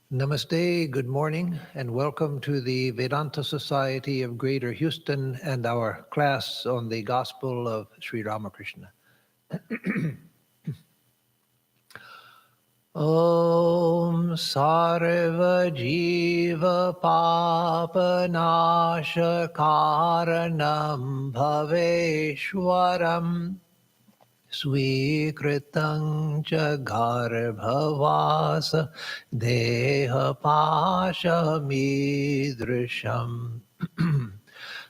Namaste, good morning, and welcome to the Vedanta Society of Greater Houston and our class on the Gospel of Sri Ramakrishna. Om Sarva Jiva Papa Nashakaranam Bhaveshwaram Swikritang cha garbhavasa deha pashamidrisham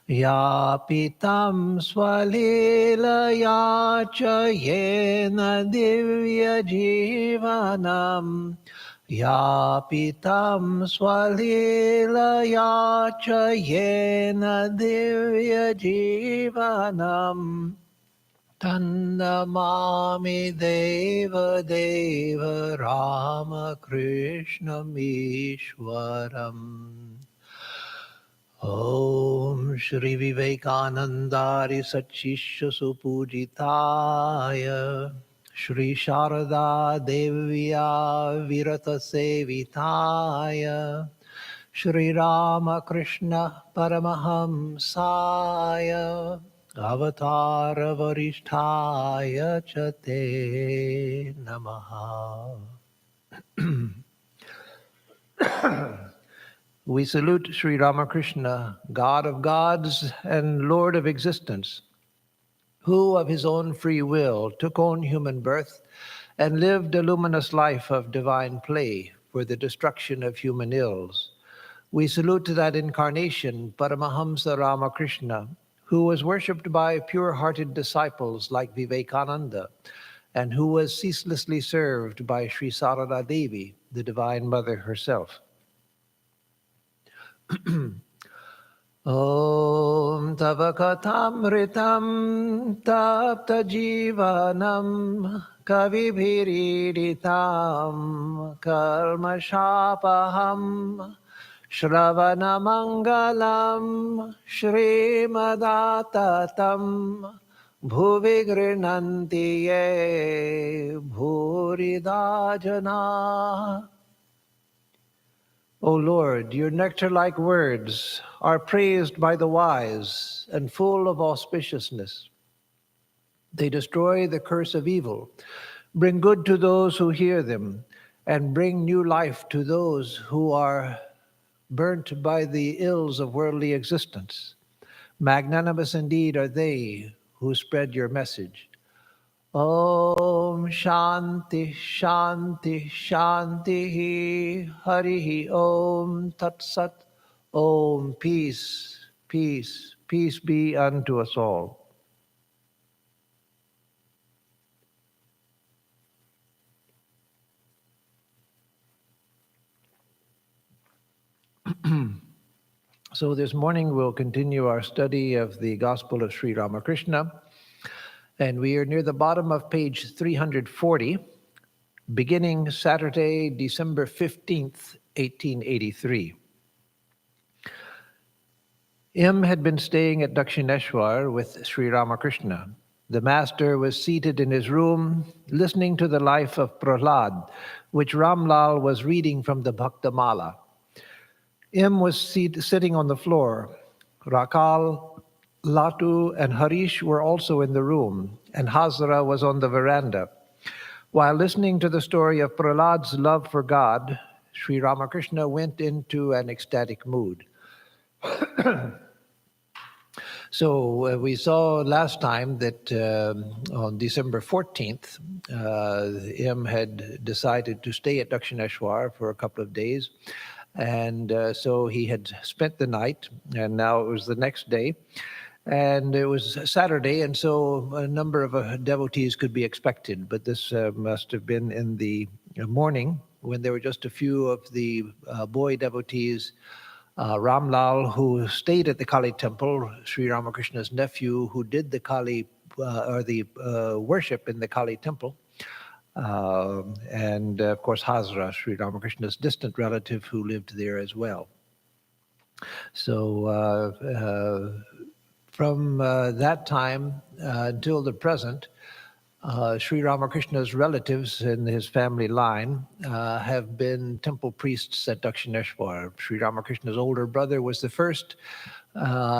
yapitam swalilaya cha yena divya jivanam yapitam swalilaya cha yena divya jivanam Tannamami Deva Deva Ramakrishna Ishwaram. Om Shri Vivekanandari Sachishya Supujitaya Shri Sharada Devya Virata Sevitaya Shri Ramakrishna Paramahamsaya Avatara Varishtaya Chate Namaha. We salute Sri Ramakrishna, God of gods and Lord of existence, who of his own free will took on human birth and lived a luminous life of divine play for the destruction of human ills. We salute that incarnation, Paramahamsa Ramakrishna, who was worshipped by pure-hearted disciples like Vivekananda, and who was ceaselessly served by Sri Sarada Devi, the Divine Mother herself. Om Tava Katamritam Tapta Jivanam Kavibhiriditam Kalmashapaham Shravanamangalam Shrimadattatam Bhuvi Grinanti Ye Bhurida Jana. O Lord, your nectar-like words are praised by the wise and full of auspiciousness. They destroy the curse of evil, bring good to those who hear them, and bring new life to those who are burnt by the ills of worldly existence. Magnanimous indeed are they who spread your message. Om Shanti Shanti Shanti Harihi Om Tat Sat. Om peace, peace, peace be unto us all. So this morning we'll continue our study of the Gospel of Sri Ramakrishna, and we are near the bottom of page 340, beginning Saturday, December 15th, 1883. M had been staying at Dakshineshwar with Sri Ramakrishna. The master was seated in his room, listening to the life of Prahlada, which Ramlal was reading from the Bhaktamala. M was sitting on the floor. Rakal, Latu, and Harish were also in the room, and Hazra was on the veranda. While listening to the story of Prahlada's love for God, Sri Ramakrishna went into an ecstatic mood. So we saw last time that on December 14th, M had decided to stay at Dakshineshwar for a couple of days. And so he had spent the night, and now it was the next day. And it was Saturday, and so a number of devotees could be expected. But this must have been in the morning when there were just a few of the boy devotees. Ramlal, who stayed at the Kali temple, Sri Ramakrishna's nephew, who did the Kali or the worship in the Kali temple, and of course Hazra, Sri Ramakrishna's distant relative, who lived there as well. So from that time until the present, Sri Ramakrishna's relatives in his family line have been temple priests at Dakshineshwar. Sri Ramakrishna's older brother was the first.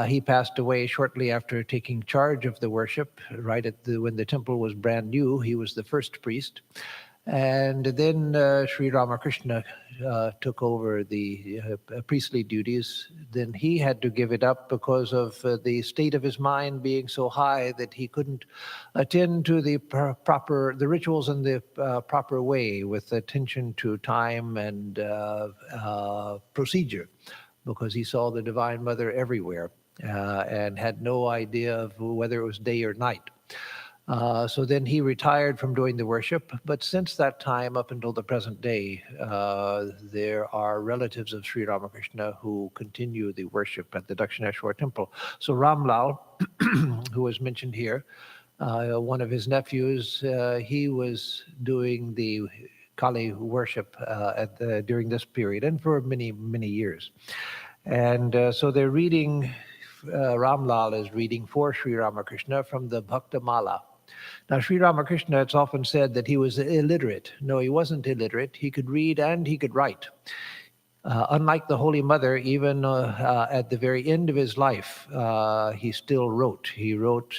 He passed away shortly after taking charge of the worship, right when the temple was brand new. He was the first priest. And then Sri Ramakrishna took over the priestly duties. Then he had to give it up because of the state of his mind being so high that he couldn't attend to the rituals in the proper way, with attention to time and procedure, because he saw the Divine Mother everywhere and had no idea of whether it was day or night. So then he retired from doing the worship, but since that time up until the present day, there are relatives of Sri Ramakrishna who continue the worship at the Dakshineshwar temple. So Ramlal, who was mentioned here, one of his nephews, he was doing the Kali worship during this period and for many, many years. And so they're reading, Ramlal is reading for Sri Ramakrishna from the Bhaktamala. Now, Sri Ramakrishna, it's often said that he was illiterate. No, he wasn't illiterate. He could read and he could write. Unlike the Holy Mother, even at the very end of his life, he still wrote. He wrote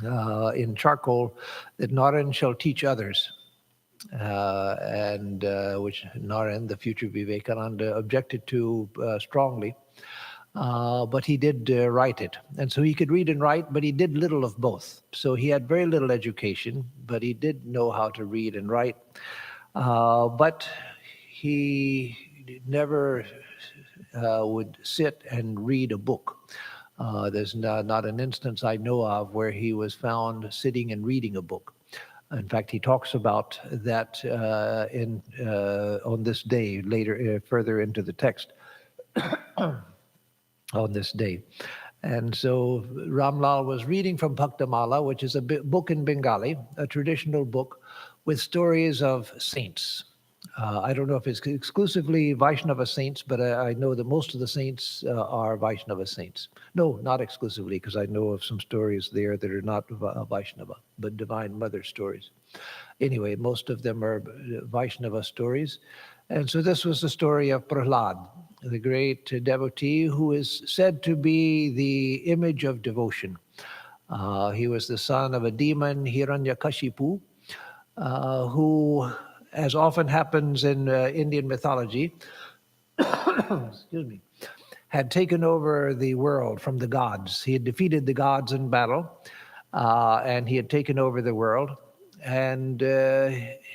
in charcoal that Naren shall teach others. Which Naren, the future Vivekananda, objected to strongly. But he did write it. And so he could read and write, but he did little of both. So he had very little education, but he did know how to read and write. But he never would sit and read a book. There's not an instance I know of where he was found sitting and reading a book. In fact, he talks about that on this day, later, further into the text. On this day. And so Ramlal was reading from Bhaktamala, which is a book in Bengali, a traditional book with stories of saints. I don't know if it's exclusively Vaishnava saints, but I know that most of the saints are Vaishnava saints. No, not exclusively, because I know of some stories there that are not Vaishnava, but Divine Mother stories. Anyway, most of them are Vaishnava stories. And so this was the story of Prahlada, the great devotee who is said to be the image of devotion. He was the son of a demon, Hiranyakashipu, who, as often happens in Indian mythology, excuse me, had taken over the world from the gods. He had defeated the gods in battle, and he had taken over the world. And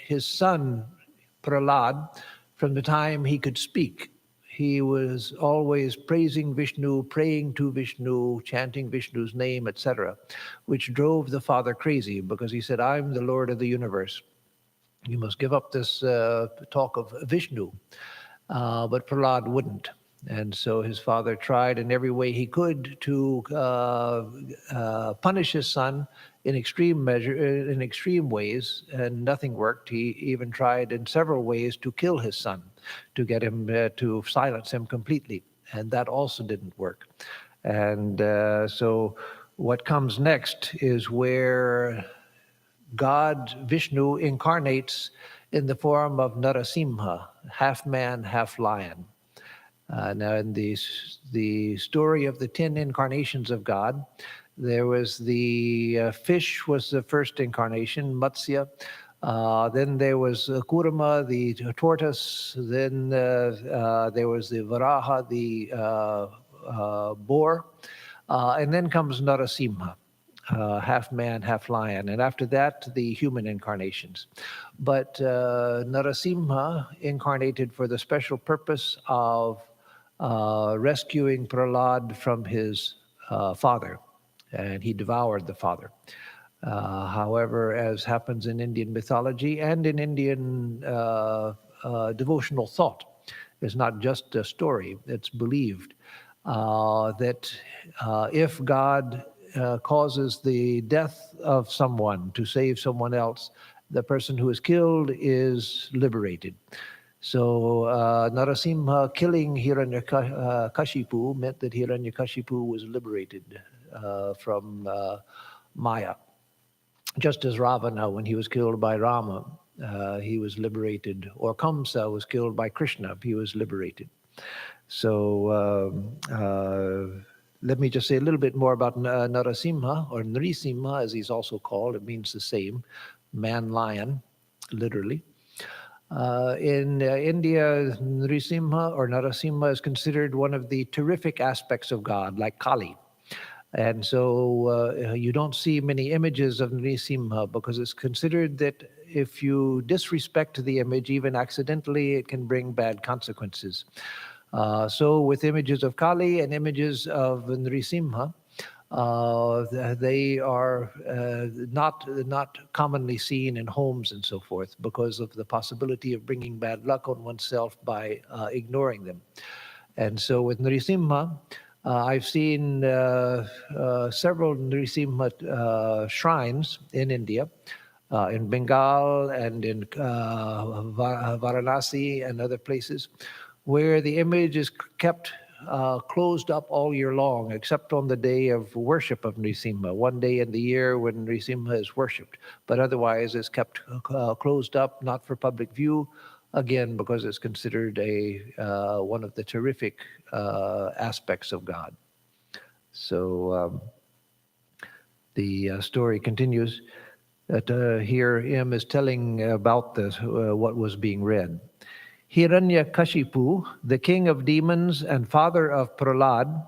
his son, Prahlada, from the time he could speak, he was always praising Vishnu, praying to Vishnu, chanting Vishnu's name, etc., which drove the father crazy, because he said, I'm the Lord of the universe. You must give up this talk of Vishnu. But Prahlada wouldn't. And so his father tried in every way he could to punish his son in extreme ways, and nothing worked. He even tried in several ways to kill his son, to get him to silence him completely, and that also didn't work. And so what comes next is where God, Vishnu, incarnates in the form of Narasimha, half man, half lion. Now, in the story of the 10 incarnations of God, there was the fish was the first incarnation, Matsya. Then there was Kurma, the tortoise. Then there was the Varaha, the boar. And then comes Narasimha, half man, half lion. And after that, the human incarnations. But Narasimha incarnated for the special purpose of rescuing Prahlada from his father, and he devoured the father. However, as happens in Indian mythology and in Indian devotional thought, it's not just a story, it's believed that if God causes the death of someone to save someone else, the person who is killed is liberated. So Narasimha killing Hiranyakashipu meant that Hiranyakashipu was liberated from Maya. just as Ravana, when he was killed by Rama, he was liberated, or Kamsa was killed by Krishna, he was liberated. So let me just say a little bit more about Narasimha, or Nrisimha, as he's also called. It means the same, man-lion, literally. In India, Nrisimha or Narasimha is considered one of the terrific aspects of God, like Kali. And so you don't see many images of Nrisimha because it's considered that if you disrespect the image, even accidentally, it can bring bad consequences. So with images of Kali and images of Nrisimha, they are not commonly seen in homes and so forth because of the possibility of bringing bad luck on oneself by ignoring them. And so with Nrisimha, I've seen several Nrisimha shrines in India, in Bengal and in Varanasi and other places, where the image is kept closed up all year long, except on the day of worship of Nrisimha, one day in the year when Nrisimha is worshipped. But otherwise, it's kept closed up, not for public view, again, because it's considered one of the terrific aspects of God. So the story continues that here M is telling about this, what was being read. Hiranyakashipu, the king of demons and father of Prahlada,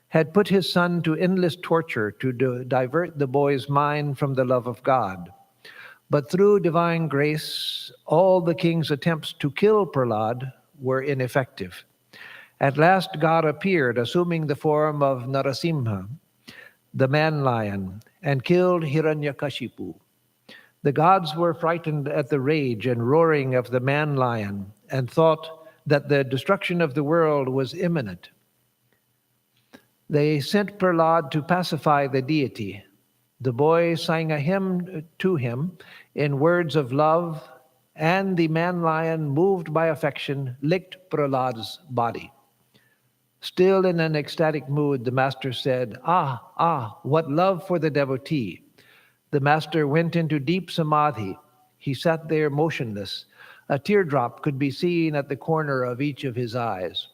had put his son to endless torture to divert the boy's mind from the love of God. But through divine grace, all the king's attempts to kill Prahlada were ineffective. At last God appeared, assuming the form of Narasimha, the man-lion, and killed Hiranyakashipu. The gods were frightened at the rage and roaring of the man-lion and thought that the destruction of the world was imminent. They sent Prahlada to pacify the deity. The boy sang a hymn to him in words of love, and the man-lion, moved by affection, licked Prahlada's body. Still in an ecstatic mood, the master said, "Ah, what love for the devotee." The master went into deep samadhi. He sat there motionless. A teardrop could be seen at the corner of each of his eyes.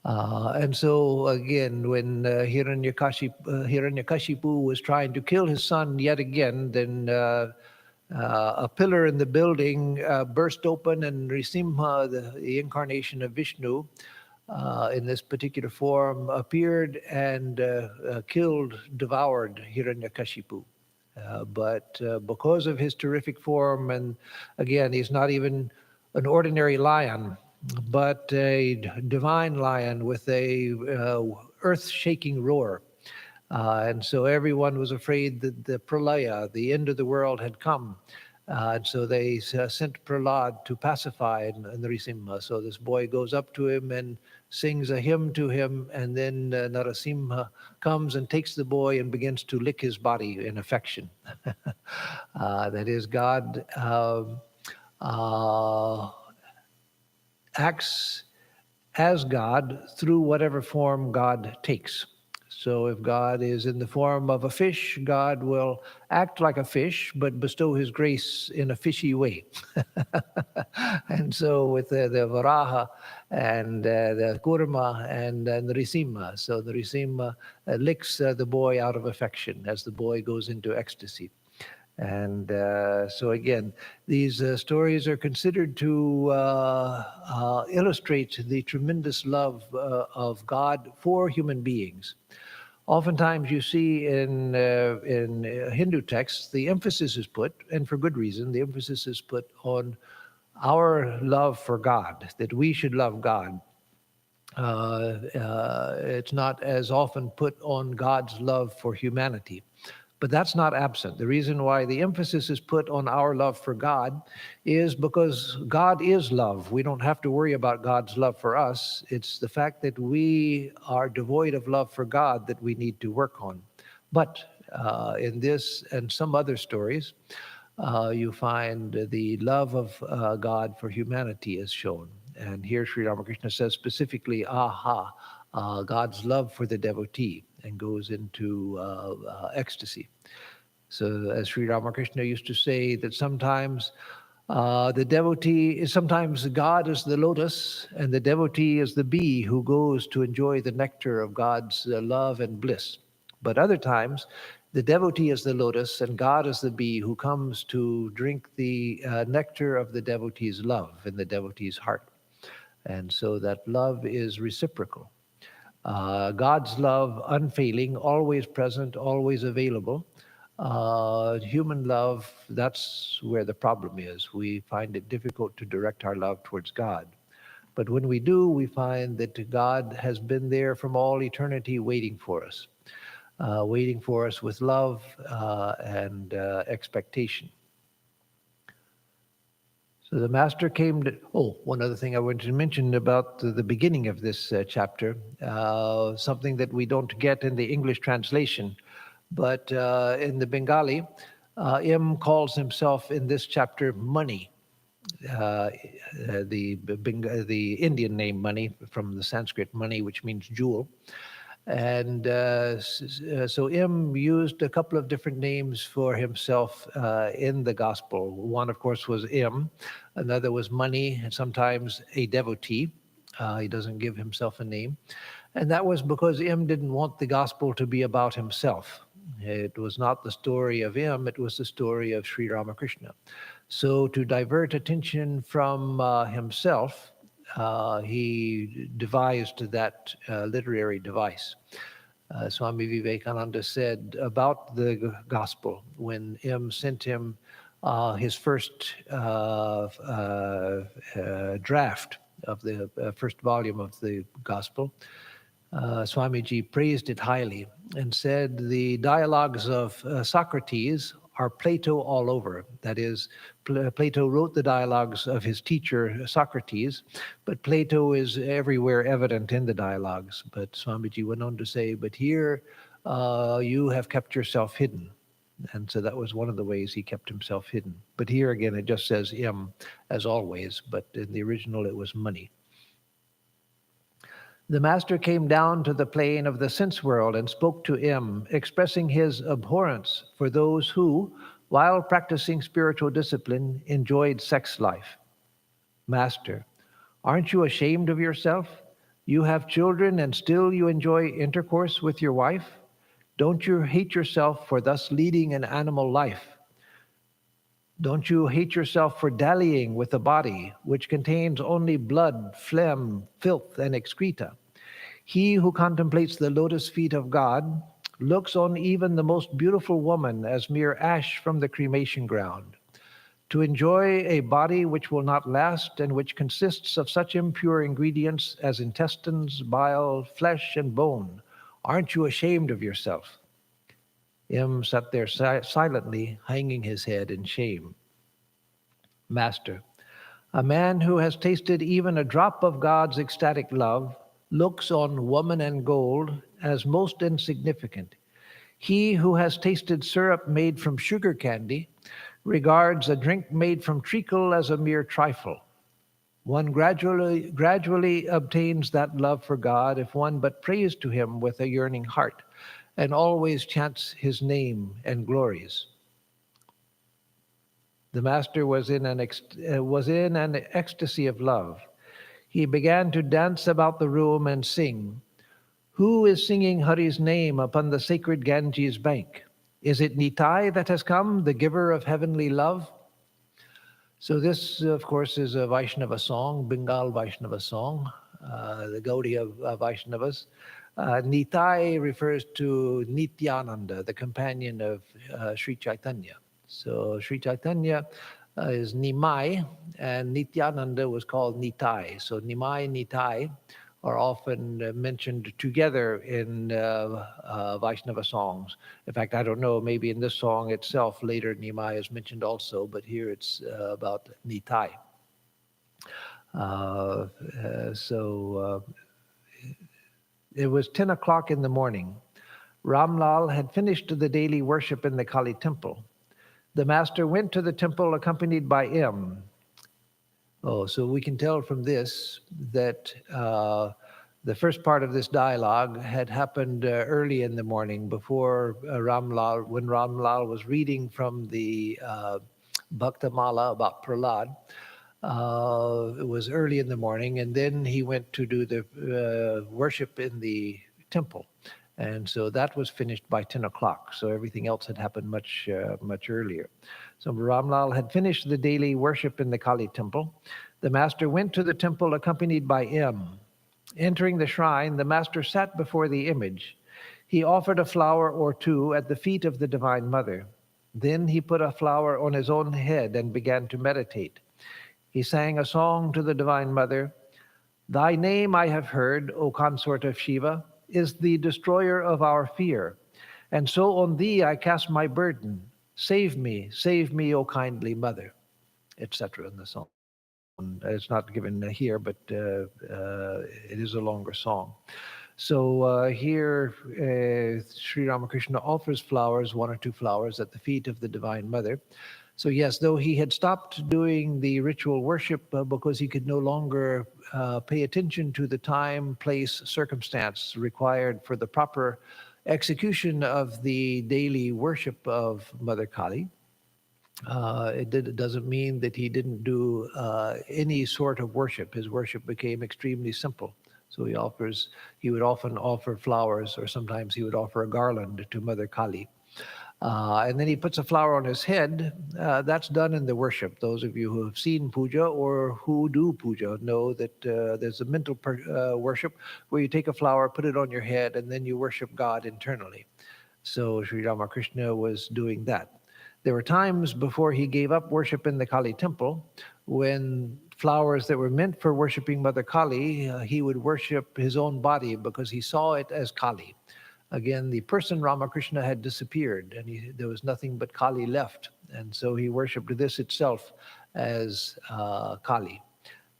And so again, when Hiranyakashipu was trying to kill his son yet again, then a pillar in the building burst open, and Nrisimha, the incarnation of Vishnu, in this particular form, appeared and devoured Hiranyakashipu. But because of his terrific form, and again, he's not even an ordinary lion, but a divine lion with a earth-shaking roar. And so everyone was afraid that the pralaya, the end of the world, had come. And so they sent Prahlada to pacify Nrisimha. So this boy goes up to him and sings a hymn to him, and then Narasimha comes and takes the boy and begins to lick his body in affection. That is, God acts as God through whatever form God takes. So if God is in the form of a fish, God will act like a fish, but bestow his grace in a fishy way. And so with the Varaha and the Kurma and Nrisimha, so Nrisimha licks the boy out of affection as the boy goes into ecstasy. And so again, these stories are considered to illustrate the tremendous love of God for human beings. Oftentimes you see in Hindu texts, the emphasis is put, and for good reason, the emphasis is put on our love for God, that we should love God. It's not as often put on God's love for humanity. But that's not absent. The reason why the emphasis is put on our love for God is because God is love. We don't have to worry about God's love for us. It's the fact that we are devoid of love for God that we need to work on. But in this and some other stories, you find the love of God for humanity is shown. And here Sri Ramakrishna says specifically, God's love for the devotee, and goes into ecstasy. So as Sri Ramakrishna used to say, that sometimes the devotee is, sometimes God is the lotus and the devotee is the bee who goes to enjoy the nectar of God's love and bliss. But other times, the devotee is the lotus and God is the bee who comes to drink the nectar of the devotee's love in the devotee's heart. And so that love is reciprocal. God's love, unfailing, always present, always available. Human love, that's where the problem is. We find it difficult to direct our love towards God. But when we do, we find that God has been there from all eternity waiting for us with love and expectation. So the master came to, one other thing I wanted to mention about the beginning of this chapter, something that we don't get in the English translation, but in the Bengali, M calls himself in this chapter Money, the Indian name Money from the Sanskrit Money, which means jewel. And so M used a couple of different names for himself in the gospel. One, of course, was M. Another was Money, and sometimes a devotee. He doesn't give himself a name. And that was because M didn't want the gospel to be about himself. It was not the story of M, it was the story of Sri Ramakrishna. So to divert attention from himself, he devised that literary device. Swami Vivekananda said about the gospel when M sent him his first draft of the first volume of the gospel, Swamiji praised it highly and said the dialogues of Socrates are Plato all over. That is, Plato wrote the dialogues of his teacher, Socrates, but Plato is everywhere evident in the dialogues. But Swamiji went on to say, but here you have kept yourself hidden. And so that was one of the ways he kept himself hidden. But here again, it just says M, as always, but in the original it was Money. The master came down to the plane of the sense world and spoke to M, expressing his abhorrence for those who, while practicing spiritual discipline, enjoyed sex life. Master, aren't you ashamed of yourself? You have children and still you enjoy intercourse with your wife? Don't you hate yourself for thus leading an animal life? Don't you hate yourself for dallying with a body which contains only blood, phlegm, filth, and excreta? He who contemplates the lotus feet of God looks on even the most beautiful woman as mere ash from the cremation ground. To enjoy a body which will not last and which consists of such impure ingredients as intestines, bile, flesh, and bone, aren't you ashamed of yourself? M sat there silently, hanging his head in shame. Master, a man who has tasted even a drop of God's ecstatic love looks on woman and gold as most insignificant. He who has tasted syrup made from sugar candy regards a drink made from treacle as a mere trifle. One gradually obtains that love for God if one but prays to him with a yearning heart and always chants his name and glories. The master was in an ecstasy of love. He began to dance about the room and sing. Who is singing Hari's name upon the sacred Ganges bank? Is it Nitai that has come, the giver of heavenly love? So this, of course, is a Vaishnava song, Bengal Vaishnava song, the Gaudiya of Vaishnavas. Nitai refers to Nityananda, the companion of Sri Chaitanya. So Sri Chaitanya is Nimai, and Nityananda was called Nitai. So Nimai, Nitai are often mentioned together in Vaishnava songs. In fact, I don't know, maybe in this song itself, later Nimai is mentioned also, but here it's about Nitai. It was 10 o'clock in the morning. Ramlal had finished the daily worship in the Kali temple. The master went to the temple accompanied by M. So we can tell from this that The first part of this dialogue had happened early in the morning before Ramlal, when Ramlal was reading from the Bhaktamala about Prahlada. It was early in the morning, and then he went to do the worship in the temple. And so that was finished by 10 o'clock. So everything else had happened much earlier. So Ramlal had finished the daily worship in the Kali temple. The master went to the temple accompanied by M. Entering the shrine, the master sat before the image. He offered a flower or two at the feet of the Divine Mother. Then he put a flower on his own head and began to meditate. He sang a song to the Divine Mother. Thy name I have heard, O consort of Shiva, is the destroyer of our fear. And so on thee I cast my burden. Save me, O kindly Mother, etc. in the song. It's not given here, but it is a longer song. So here, Sri Ramakrishna offers flowers, one or two flowers, at the feet of the Divine Mother. So yes, though he had stopped doing the ritual worship because he could no longer pay attention to the time, place, circumstance required for the proper execution of the daily worship of Mother Kali, it doesn't mean that he didn't do any sort of worship. His worship became extremely simple. So he would often offer flowers, or sometimes he would offer a garland to Mother Kali. And then he puts a flower on his head. That's done in the worship. Those of you who have seen puja or who do puja know that there's a mental worship where you take a flower, put it on your head, and then you worship God internally. So Sri Ramakrishna was doing that. There were times before he gave up worship in the Kali temple when flowers that were meant for worshiping Mother Kali, he would worship his own body because he saw it as Kali. Again, the person Ramakrishna had disappeared, and there was nothing but Kali left. And so he worshipped this itself as Kali.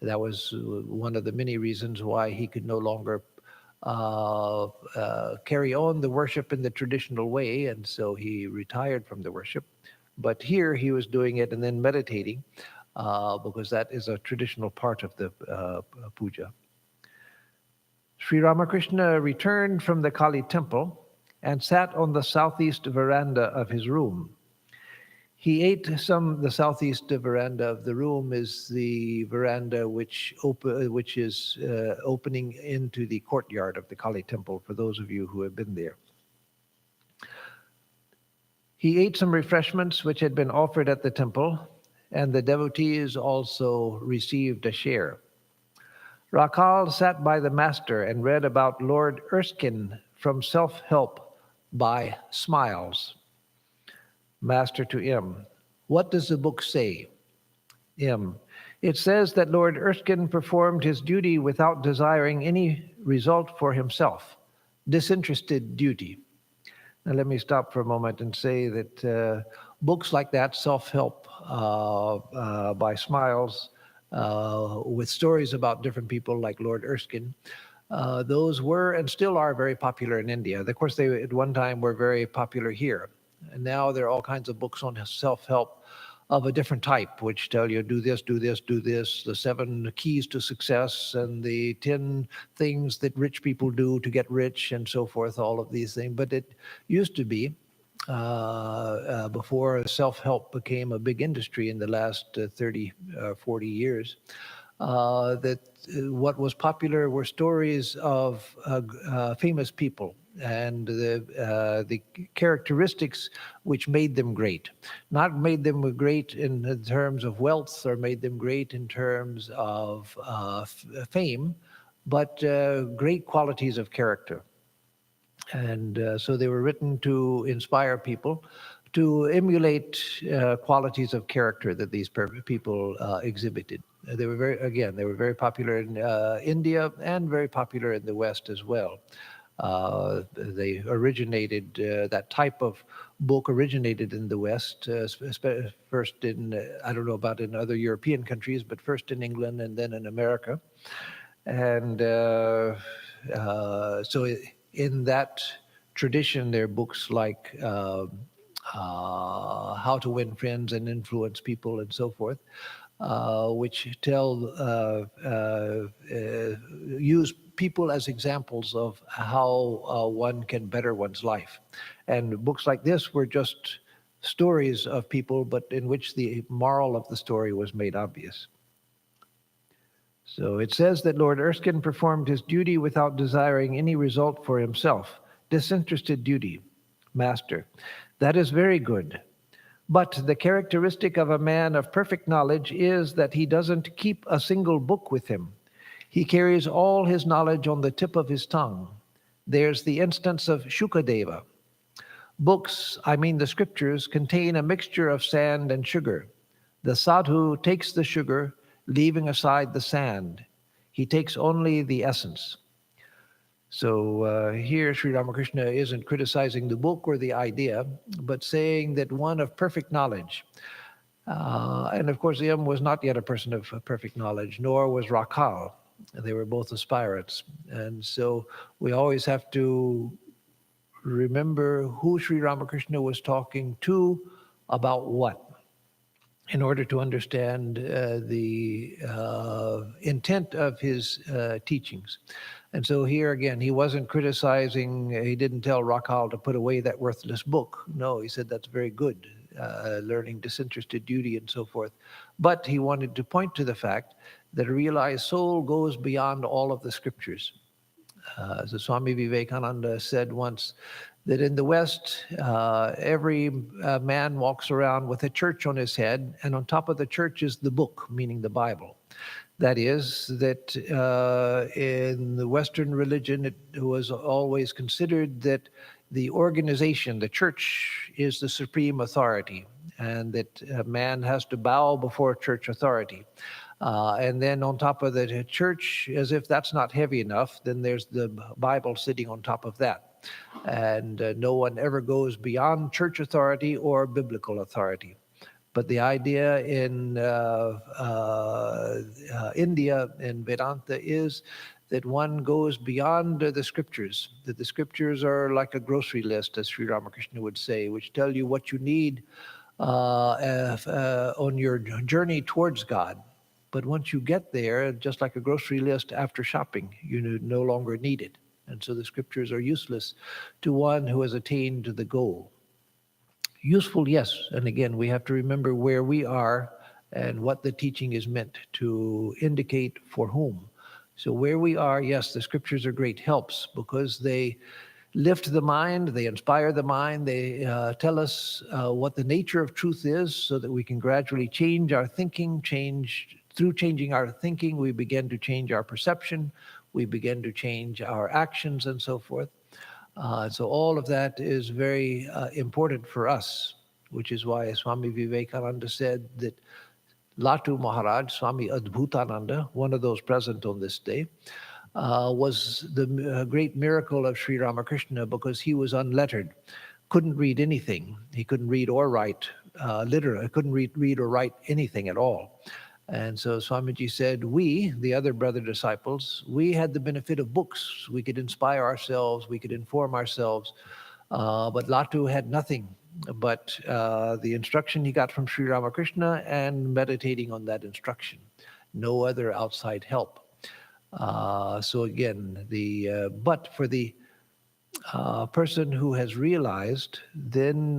That was one of the many reasons why he could no longer carry on the worship in the traditional way, and so he retired from the worship. But here he was doing it and then meditating, because that is a traditional part of the puja. Sri Ramakrishna returned from the Kali temple and sat on the southeast veranda of his room. He ate the southeast veranda of the room is the veranda which is opening into the courtyard of the Kali temple, for those of you who have been there. He ate some refreshments which had been offered at the temple, and the devotees also received a share. Rakal sat by the master and read about Lord Erskine from Self-Help by Smiles. Master to M. What does the book say? M. It says that Lord Erskine performed his duty without desiring any result for himself. Disinterested duty. Now let me stop for a moment and say that books like that, Self-Help by Smiles, with stories about different people like Lord Erskine, those were and still are very popular in India. Of course, they at one time were very popular here. And now there are all kinds of books on self-help of a different type, which tell you do this, do this, do this, the 7 keys to success and the 10 things that rich people do to get rich and so forth, all of these things. But it used to be, before self-help became a big industry in the last 30, 40 years, that what was popular were stories of famous people and the characteristics which made them great. Not made them great in terms of wealth or made them great in terms of fame, but great qualities of character. And so they were written to inspire people to emulate qualities of character that these people exhibited. They were very popular in India and very popular in the West as well. They originated, that type of book originated in the West, first in, I don't know about in other European countries, but first in England and then in America. And so in that tradition, there are books like How to Win Friends and Influence People and so forth, which use people as examples of how one can better one's life. And books like this were just stories of people, but in which the moral of the story was made obvious. So it says that Lord Erskine performed his duty without desiring any result for himself. Disinterested duty, Master. That is very good. But the characteristic of a man of perfect knowledge is that he doesn't keep a single book with him. He carries all his knowledge on the tip of his tongue. There's the instance of Shukadeva. Books, I mean the scriptures, contain a mixture of sand and sugar. The sadhu takes the sugar, leaving aside the sand. He takes only the essence. So here Sri Ramakrishna isn't criticizing the book or the idea, but saying that one of perfect knowledge. And of course, M was not yet a person of perfect knowledge, nor was Rakhal. They were both aspirants. And so we always have to remember who Sri Ramakrishna was talking to about what, in order to understand the intent of his teachings. And so here again, he wasn't criticizing, he didn't tell Rakhal to put away that worthless book. No, he said that's very good, learning disinterested duty and so forth. But he wanted to point to the fact that a realized soul goes beyond all of the scriptures. So Swami Vivekananda said once that in the West, every man walks around with a church on his head, and on top of the church is the book, meaning the Bible. That is, that in the Western religion, it was always considered that the organization, the church, is the supreme authority, and that a man has to bow before church authority. And then on top of the church, as if that's not heavy enough, then there's the Bible sitting on top of that. And no one ever goes beyond church authority or biblical authority. But the idea in India, in Vedanta, is that one goes beyond the scriptures, that the scriptures are like a grocery list, as Sri Ramakrishna would say, which tell you what you need on your journey towards God. But once you get there, just like a grocery list after shopping, you no longer need it. And so the scriptures are useless to one who has attained the goal. Useful, yes. And again, we have to remember where we are and what the teaching is meant to indicate for whom. So where we are, yes, the scriptures are great helps because they lift the mind, they inspire the mind, they tell us what the nature of truth is so that we can gradually change our thinking, through changing our thinking, we begin to change our perception, we begin to change our actions and so forth. So all of that is very important for us, which is why Swami Vivekananda said that Latu Maharaj, Swami Adbhutananda, one of those present on this day, was the great miracle of Sri Ramakrishna because he was unlettered, couldn't read anything. He couldn't read or write, literally, couldn't read or write anything at all. And so Swamiji said, we, the other brother disciples, we had the benefit of books. We could inspire ourselves, we could inform ourselves, but Latu had nothing but the instruction he got from Sri Ramakrishna and meditating on that instruction. No other outside help. So again, but for the person who has realized, then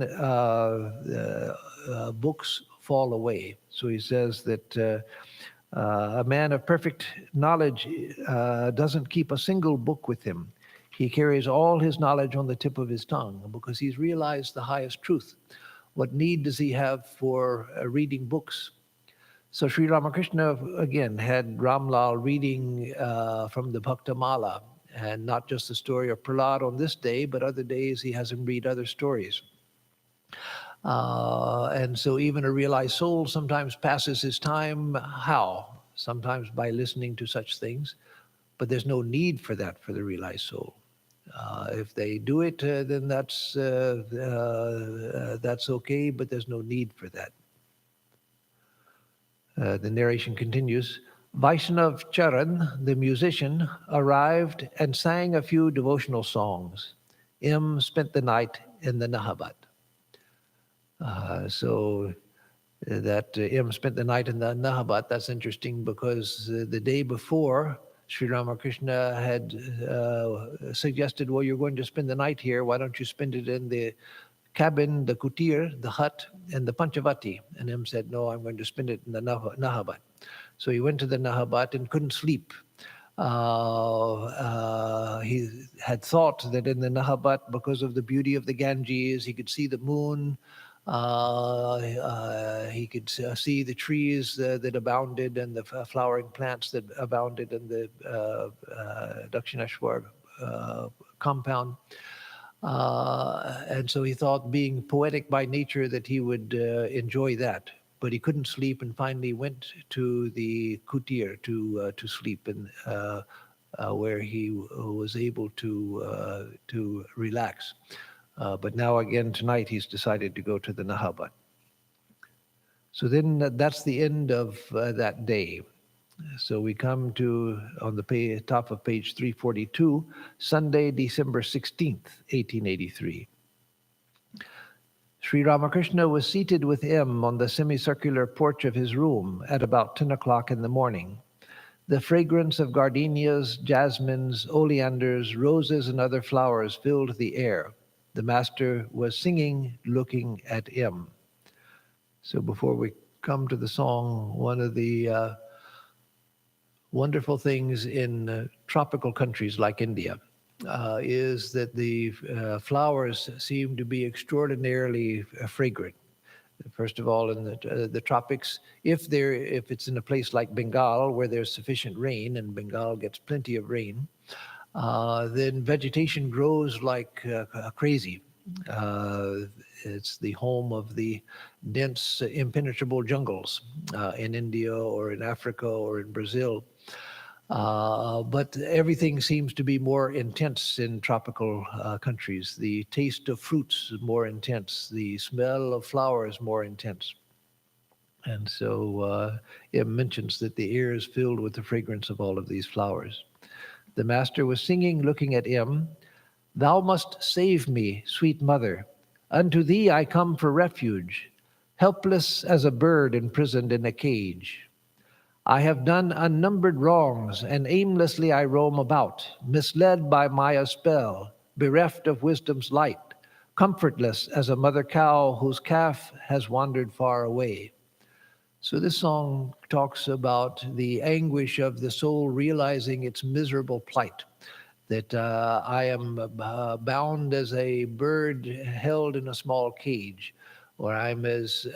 books fall away. So he says that a man of perfect knowledge doesn't keep a single book with him. He carries all his knowledge on the tip of his tongue because he's realized the highest truth. What need does he have for reading books? So Sri Ramakrishna, again, had Ramlal reading from the Bhaktamala, and not just the story of Prahlada on this day, but other days he has him read other stories. And so even a realized soul sometimes passes his time, how? Sometimes by listening to such things, but there's no need for that for the realized soul. If they do it, then that's okay, but there's no need for that. The narration continues. Vaishnav Charan, the musician, arrived and sang a few devotional songs. M spent the night in the Nahabat. So that M spent the night in the Nahabat, that's interesting because the day before, Sri Ramakrishna had suggested, well, you're going to spend the night here. Why don't you spend it in the cabin, the kutir, the hut, and the Panchavati? And M said, no, I'm going to spend it in the Nahabat. So he went to the Nahabat and couldn't sleep. He had thought that in the Nahabat, because of the beauty of the Ganges, he could see the moon, he could see the trees that abounded and the flowering plants that abounded in the Dakshineshwar compound. And so he thought, being poetic by nature, that he would enjoy that. But he couldn't sleep, and finally went to the kutir to sleep, and where he was able to relax. But now again tonight he's decided to go to the Nahabat. So then that's the end of that day. So we come to, on the top of page 342, Sunday, December 16th, 1883. Sri Ramakrishna was seated with M on the semicircular porch of his room at about 10 o'clock in the morning. The fragrance of gardenias, jasmines, oleanders, roses, and other flowers filled the air. The master was singing, looking at M. So before we come to the song, one of the wonderful things in tropical countries like India is that the flowers seem to be extraordinarily fragrant. First of all, in the tropics, if it's in a place like Bengal where there's sufficient rain, and Bengal gets plenty of rain, then vegetation grows like crazy. It's the home of the dense, impenetrable jungles in India or in Africa or in Brazil. But everything seems to be more intense in tropical countries. The taste of fruits is more intense. The smell of flowers more intense. And so it mentions that the air is filled with the fragrance of all of these flowers. The master was singing, looking at M. Thou must save me, sweet mother. Unto thee I come for refuge, helpless as a bird imprisoned in a cage. I have done unnumbered wrongs, and aimlessly I roam about, misled by Maya's spell, bereft of wisdom's light, comfortless as a mother cow whose calf has wandered far away. So this song talks about the anguish of the soul realizing its miserable plight, that I am bound as a bird held in a small cage, or I'm as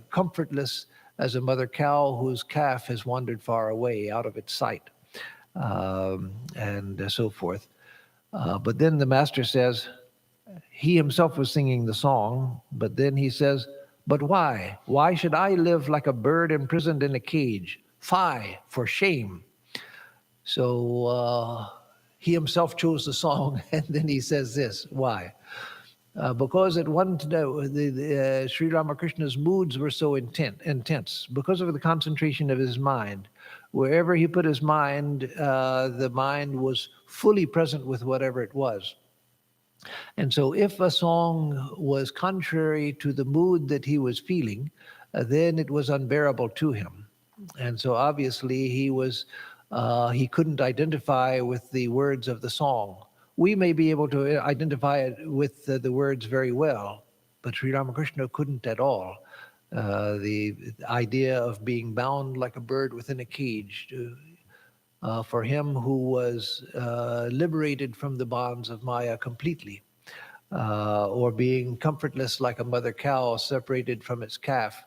comfortless as a mother cow whose calf has wandered far away out of its sight, and so forth. But then the master says, he himself was singing the song, but then he says, but why? Why should I live like a bird imprisoned in a cage? Fie, for shame. So he himself chose the song, and then he says this, why? Because at one time, Sri Ramakrishna's moods were so intense, because of the concentration of his mind. Wherever he put his mind, the mind was fully present with whatever it was. And so if a song was contrary to the mood that he was feeling, then it was unbearable to him. And so obviously he couldn't identify with the words of the song. We may be able to identify it with the words very well, but Sri Ramakrishna couldn't at all. The idea of being bound like a bird within a cage, for him who was liberated from the bonds of Maya completely, or being comfortless like a mother cow separated from its calf.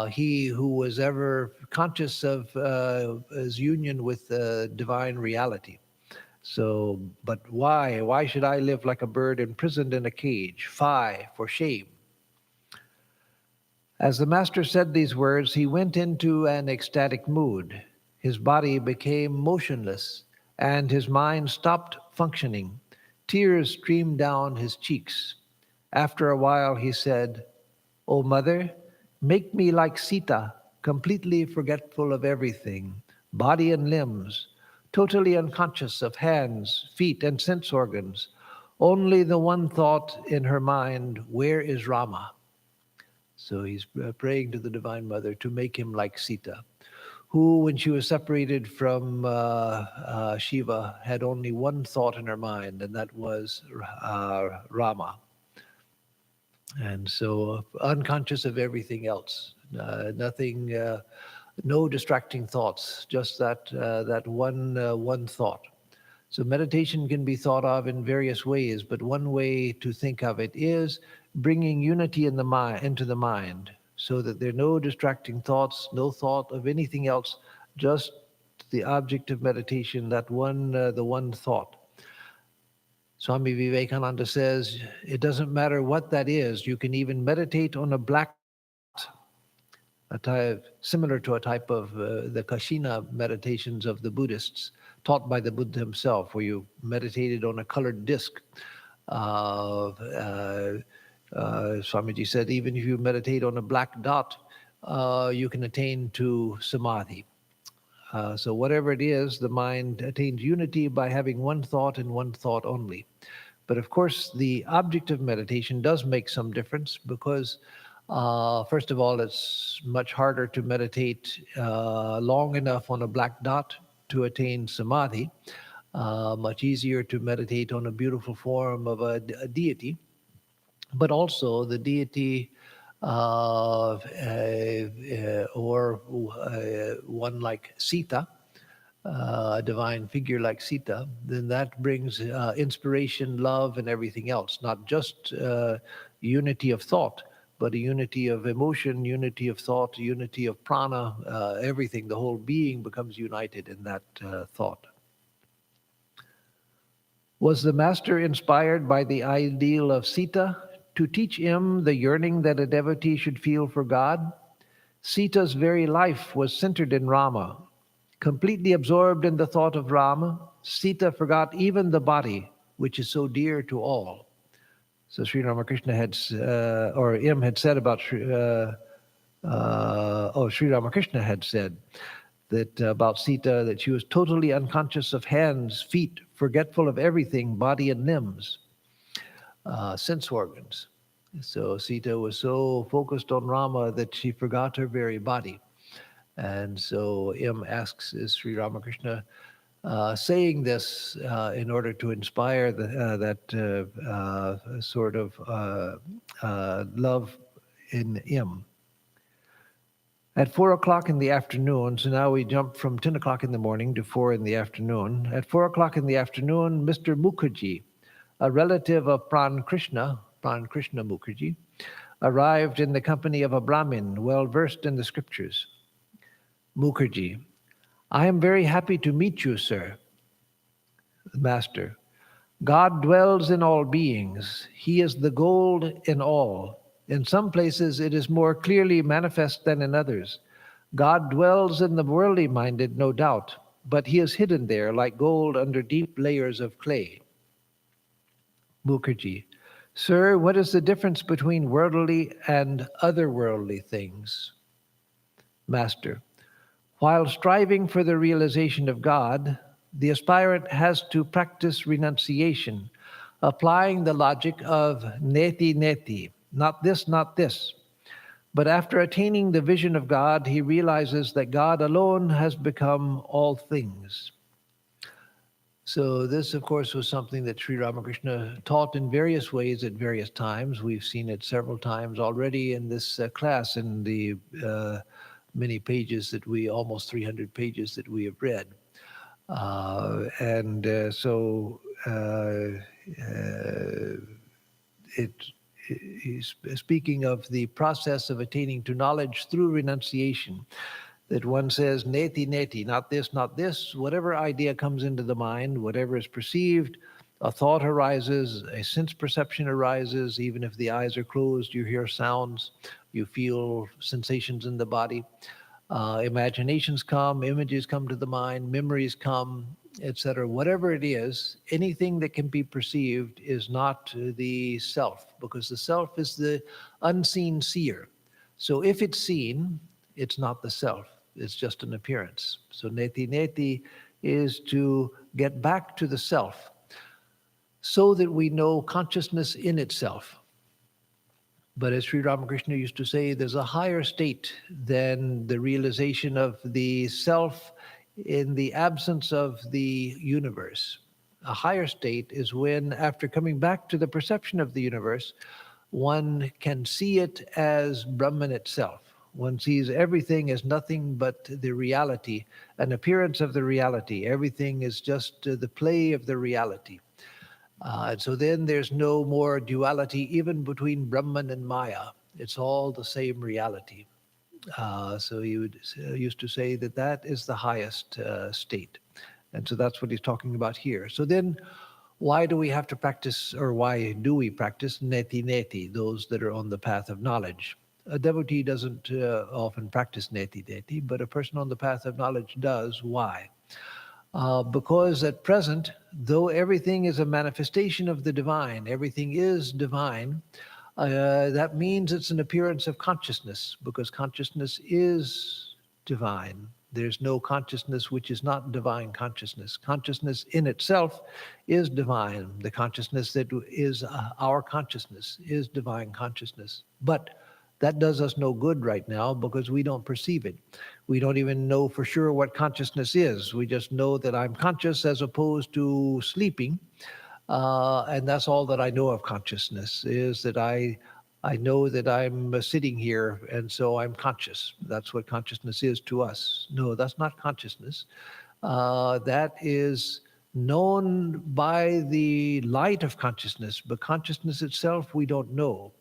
He who was ever conscious of his union with divine reality. So, but why? Why should I live like a bird imprisoned in a cage? Fie, for shame. As the master said these words, he went into an ecstatic mood. His body became motionless, and his mind stopped functioning. Tears streamed down his cheeks. After a while, he said, "O mother, make me like Sita, completely forgetful of everything, body and limbs, totally unconscious of hands, feet, and sense organs. Only the one thought in her mind, where is Rama?" So he's praying to the Divine Mother to make him like Sita, who, when she was separated from Shiva, had only one thought in her mind, and that was Rama. And so unconscious of everything else, nothing, no distracting thoughts, just that one thought. So meditation can be thought of in various ways, but one way to think of it is bringing unity in the mind, into the mind, so that there are no distracting thoughts, no thought of anything else, just the object of meditation, that one, the one thought. Swami Vivekananda says, it doesn't matter what that is. You can even meditate on a black, a type, similar to a type of the Kashina meditations of the Buddhists, taught by the Buddha himself, where you meditated on a colored disc. Swamiji said, even if you meditate on a black dot, you can attain to samadhi. So whatever it is, the mind attains unity by having one thought and one thought only. But of course, the object of meditation does make some difference because, first of all, it's much harder to meditate long enough on a black dot to attain samadhi. Much easier to meditate on a beautiful form of a deity. But also the deity or one like Sita, a divine figure like Sita, then that brings inspiration, love, and everything else. Not just unity of thought, but a unity of emotion, unity of thought, unity of prana, everything. The whole being becomes united in that thought. Was the master inspired by the ideal of Sita to teach him the yearning that a devotee should feel for God? Sita's very life was centered in Rama. Completely absorbed in the thought of Rama, Sita forgot even the body, which is so dear to all. So Sri Ramakrishna had, or M had said about, Sri Ramakrishna had said that about Sita, that she was totally unconscious of hands, feet, forgetful of everything, body and limbs, sense organs. So Sita was so focused on Rama that she forgot her very body. And so M asks, is Sri Ramakrishna saying this in order to inspire that sort of love in M? At 4 o'clock in the afternoon, so now we jump from 10 o'clock in the morning to 4 in the afternoon. At 4 o'clock in the afternoon, Mr. Mukherjee, a relative of Pran Krishna Mukherjee, arrived in the company of a Brahmin well versed in the scriptures. Mukherjee, I am very happy to meet you, sir. Master, God dwells in all beings. He is the gold in all. In some places it is more clearly manifest than in others. God dwells in the worldly minded, no doubt, but he is hidden there like gold under deep layers of clay. Mukherjee, sir, what is the difference between worldly and otherworldly things? Master, while striving for the realization of God, the aspirant has to practice renunciation, applying the logic of neti neti, not this, not this. But after attaining the vision of God, he realizes that God alone has become all things. So this, of course, was something that Sri Ramakrishna taught in various ways at various times. We've seen it several times already in this class in the many pages that almost 300 pages that we have read. He's speaking of the process of attaining to knowledge through renunciation, that one says, neti neti, not this, whatever idea comes into the mind, whatever is perceived, a thought arises, a sense perception arises, even if the eyes are closed, you hear sounds, you feel sensations in the body. Imaginations come, images come to the mind, memories come, etc. Whatever it is, anything that can be perceived is not the self, because the self is the unseen seer. So if it's seen, it's not the self, it's just an appearance. So neti neti is to get back to the self so that we know consciousness in itself. But as Sri Ramakrishna used to say, there's a higher state than the realization of the self in the absence of the universe. A higher state is when, after coming back to the perception of the universe, one can see it as Brahman itself. One sees everything as nothing but the reality, an appearance of the reality. Everything is just the play of the reality. And so then there's no more duality even between Brahman and Maya. It's all the same reality. So he used to say that that is the highest state. And so that's what he's talking about here. So then why do we have to practice, or why do we practice neti neti, those that are on the path of knowledge? A devotee doesn't often practice neti neti, but a person on the path of knowledge does. Why? Because at present, though everything is a manifestation of the divine, everything is divine, that means it's an appearance of consciousness, because consciousness is divine. There's no consciousness which is not divine consciousness. Consciousness in itself is divine. The consciousness that is our consciousness is divine consciousness. But that does us no good right now because we don't perceive it. We don't even know for sure what consciousness is. We just know that I'm conscious as opposed to sleeping. And that's all that I know of consciousness, is that I know that I'm sitting here and so I'm conscious. That's what consciousness is to us. No, that's not consciousness. That is known by the light of consciousness, but consciousness itself we don't know.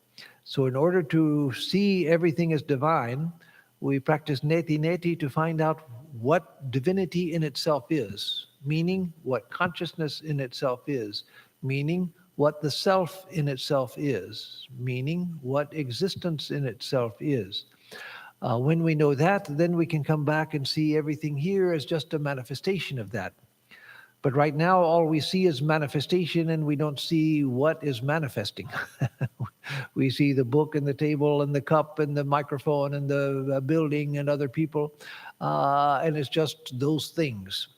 So in order to see everything as divine, we practice neti neti to find out what divinity in itself is, meaning what consciousness in itself is, meaning what the self in itself is, meaning what existence in itself is. When we know that, then we can come back and see everything here as just a manifestation of that. But right now, all we see is manifestation, and we don't see what is manifesting. We see the book and the table and the cup and the microphone and the building and other people, and it's just those things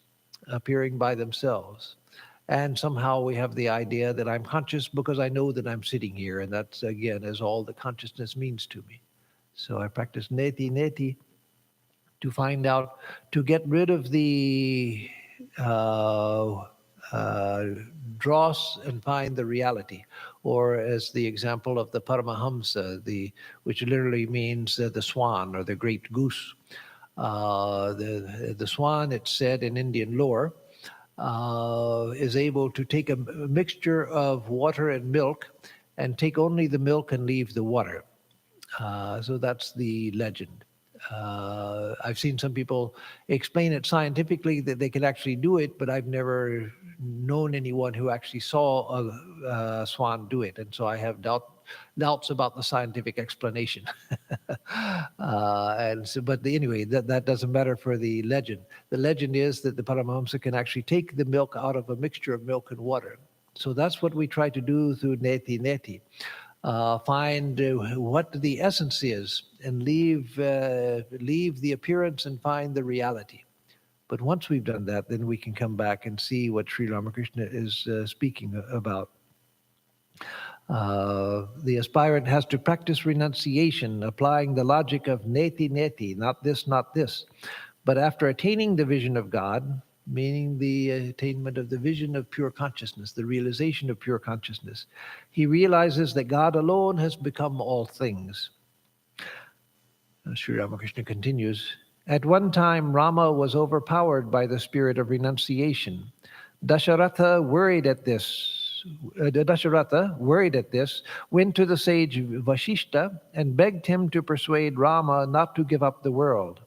appearing by themselves. And somehow we have the idea that I'm conscious because I know that I'm sitting here, and that's, again, is all that consciousness means to me. So I practice neti neti to find out, to get rid of the dross and find the reality, or as the example of the Paramahamsa, which literally means the swan or the great goose. The swan, it's said in Indian lore, is able to take a mixture of water and milk and take only the milk and leave the water. So that's the legend. I've seen some people explain it scientifically that they can actually do it, but I've never known anyone who actually saw a swan do it. And so I have doubts about the scientific explanation. Anyway, that doesn't matter for the legend. The legend is that the Paramahamsa can actually take the milk out of a mixture of milk and water. So that's what we try to do through neti neti. Find what the essence is and leave the appearance and find the reality. But once we've done that, then we can come back and see what Sri Ramakrishna is speaking about. The aspirant has to practice renunciation, applying the logic of neti neti, not this, not this. But after attaining the vision of God, meaning the attainment of the vision of pure consciousness, the realization of pure consciousness, he realizes that God alone has become all things. Sri Ramakrishna continues, at one time Rama was overpowered by the spirit of renunciation. Dasharatha, worried at this, went to the sage Vashishta and begged him to persuade Rama not to give up the world.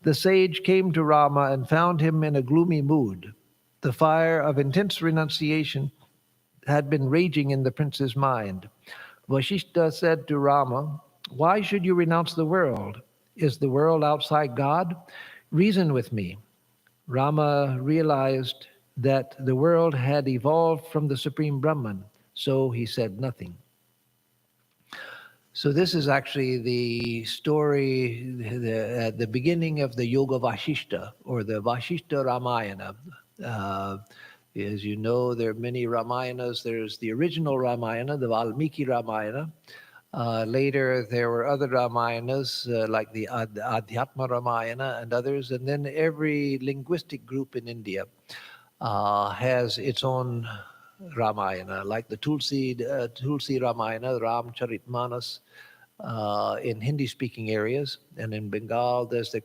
The sage came to Rama and found him in a gloomy mood. The fire of intense renunciation had been raging in the prince's mind. Vashishta said to Rama, why should you renounce the world? Is the world outside God? Reason with me. Rama realized that the world had evolved from the Supreme Brahman, so he said nothing. So this is actually the story at the beginning of the Yoga Vashishta, or the Vashishta Ramayana. As you know, there are many Ramayanas. There's the original Ramayana, the Valmiki Ramayana, Later, there were other Ramayanas, like the Adhyatma Ramayana and others, and then every linguistic group in India has its own Ramayana, like the Tulsi Ramayana, Ramcharitmanas, in Hindi-speaking areas, and in Bengal there's the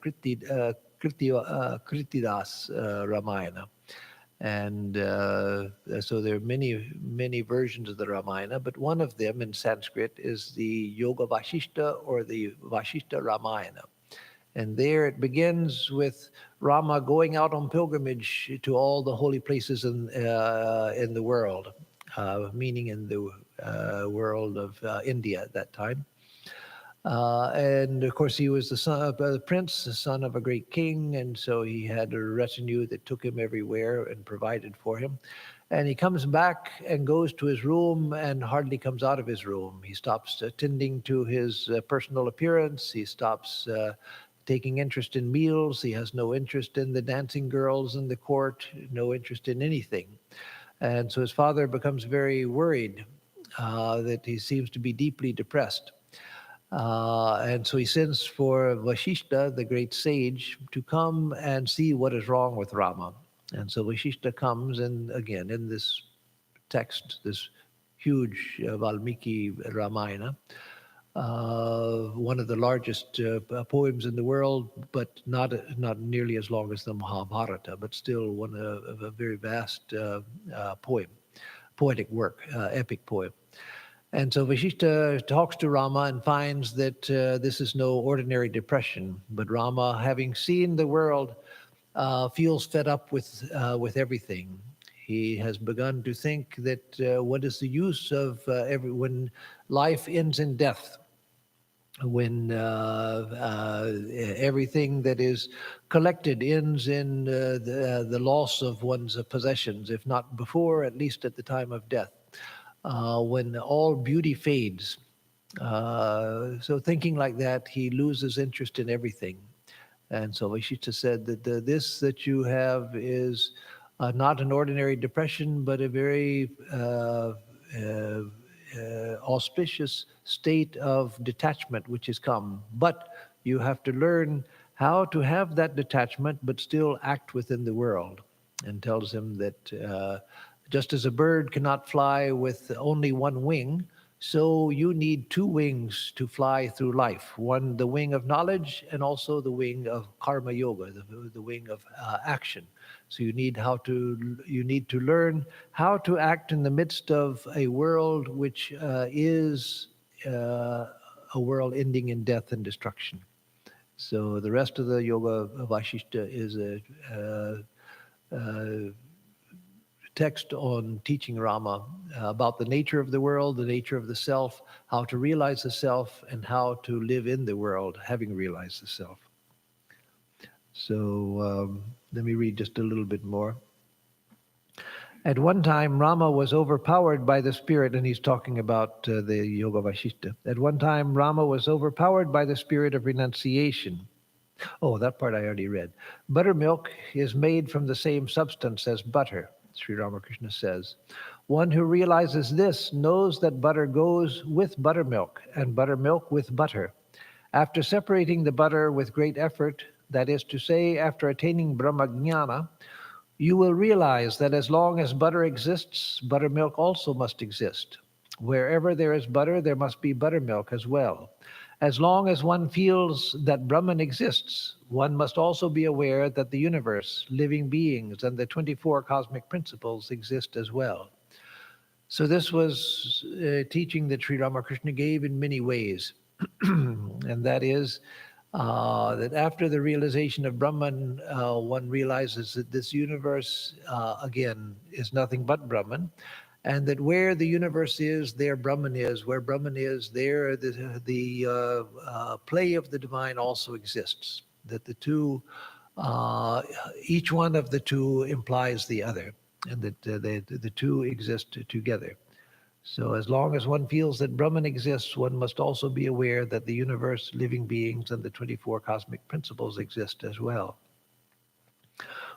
Kritidas Ramayana. And so there are many versions of the Ramayana, but one of them in Sanskrit is the Yoga Vashishta or the Vashishta Ramayana. And there it begins with Rama going out on pilgrimage to all the holy places in the world, meaning in the world of India at that time. And of course, he was the son of the prince, the son of a great king, and so he had a retinue that took him everywhere and provided for him. And he comes back and goes to his room and hardly comes out of his room. He stops attending to his personal appearance. He stops taking interest in meals. He has no interest in the dancing girls in the court, no interest in anything. And so his father becomes very worried that he seems to be deeply depressed. And so he sends for Vashishta, the great sage, to come and see what is wrong with Rama. And so Vashishta comes, and again, in this text, this huge Valmiki Ramayana, one of the largest poems in the world, but not nearly as long as the Mahabharata, but still one of a very vast poetic work, epic poem. And so Vashishta talks to Rama and finds that this is no ordinary depression, but Rama, having seen the world, feels fed up with everything. He has begun to think that what is the use of when life ends in death, when everything that is collected ends in the loss of one's possessions, if not before, at least at the time of death. When all beauty fades. So thinking like that, he loses interest in everything. And so Vashishta said that this that you have is not an ordinary depression, but a very auspicious state of detachment which has come. But you have to learn how to have that detachment, but still act within the world. And tells him that just as a bird cannot fly with only one wing, so you need two wings to fly through life. One, the wing of knowledge, and also the wing of karma yoga, the wing of action. So you need to learn how to act in the midst of a world which is a world ending in death and destruction. So the rest of the Yoga Vashishta is a text on teaching Rama about the nature of the world, the nature of the self, how to realize the self, and how to live in the world, having realized the self. So let me read just a little bit more. At one time, Rama was overpowered by the spirit, and he's talking about the Yoga Vashishta. At one time, Rama was overpowered by the spirit of renunciation. Oh, that part I already read. Buttermilk is made from the same substance as butter, Sri Ramakrishna says. One who realizes this knows that butter goes with buttermilk and buttermilk with butter. After separating the butter with great effort, that is to say, after attaining Brahmajnana, you will realize that as long as butter exists, buttermilk also must exist. Wherever there is butter, there must be buttermilk as well. As long as one feels that Brahman exists, one must also be aware that the universe, living beings, and the 24 cosmic principles exist as well. So this was a teaching that Sri Ramakrishna gave in many ways. And that is that after the realization of Brahman, one realizes that this universe, again, is nothing but Brahman. And that where the universe is, there Brahman is. Where Brahman is, there the play of the divine also exists. That the two, each one of the two implies the other, and that the two exist together. So as long as one feels that Brahman exists, one must also be aware that the universe, living beings, and the 24 cosmic principles exist as well.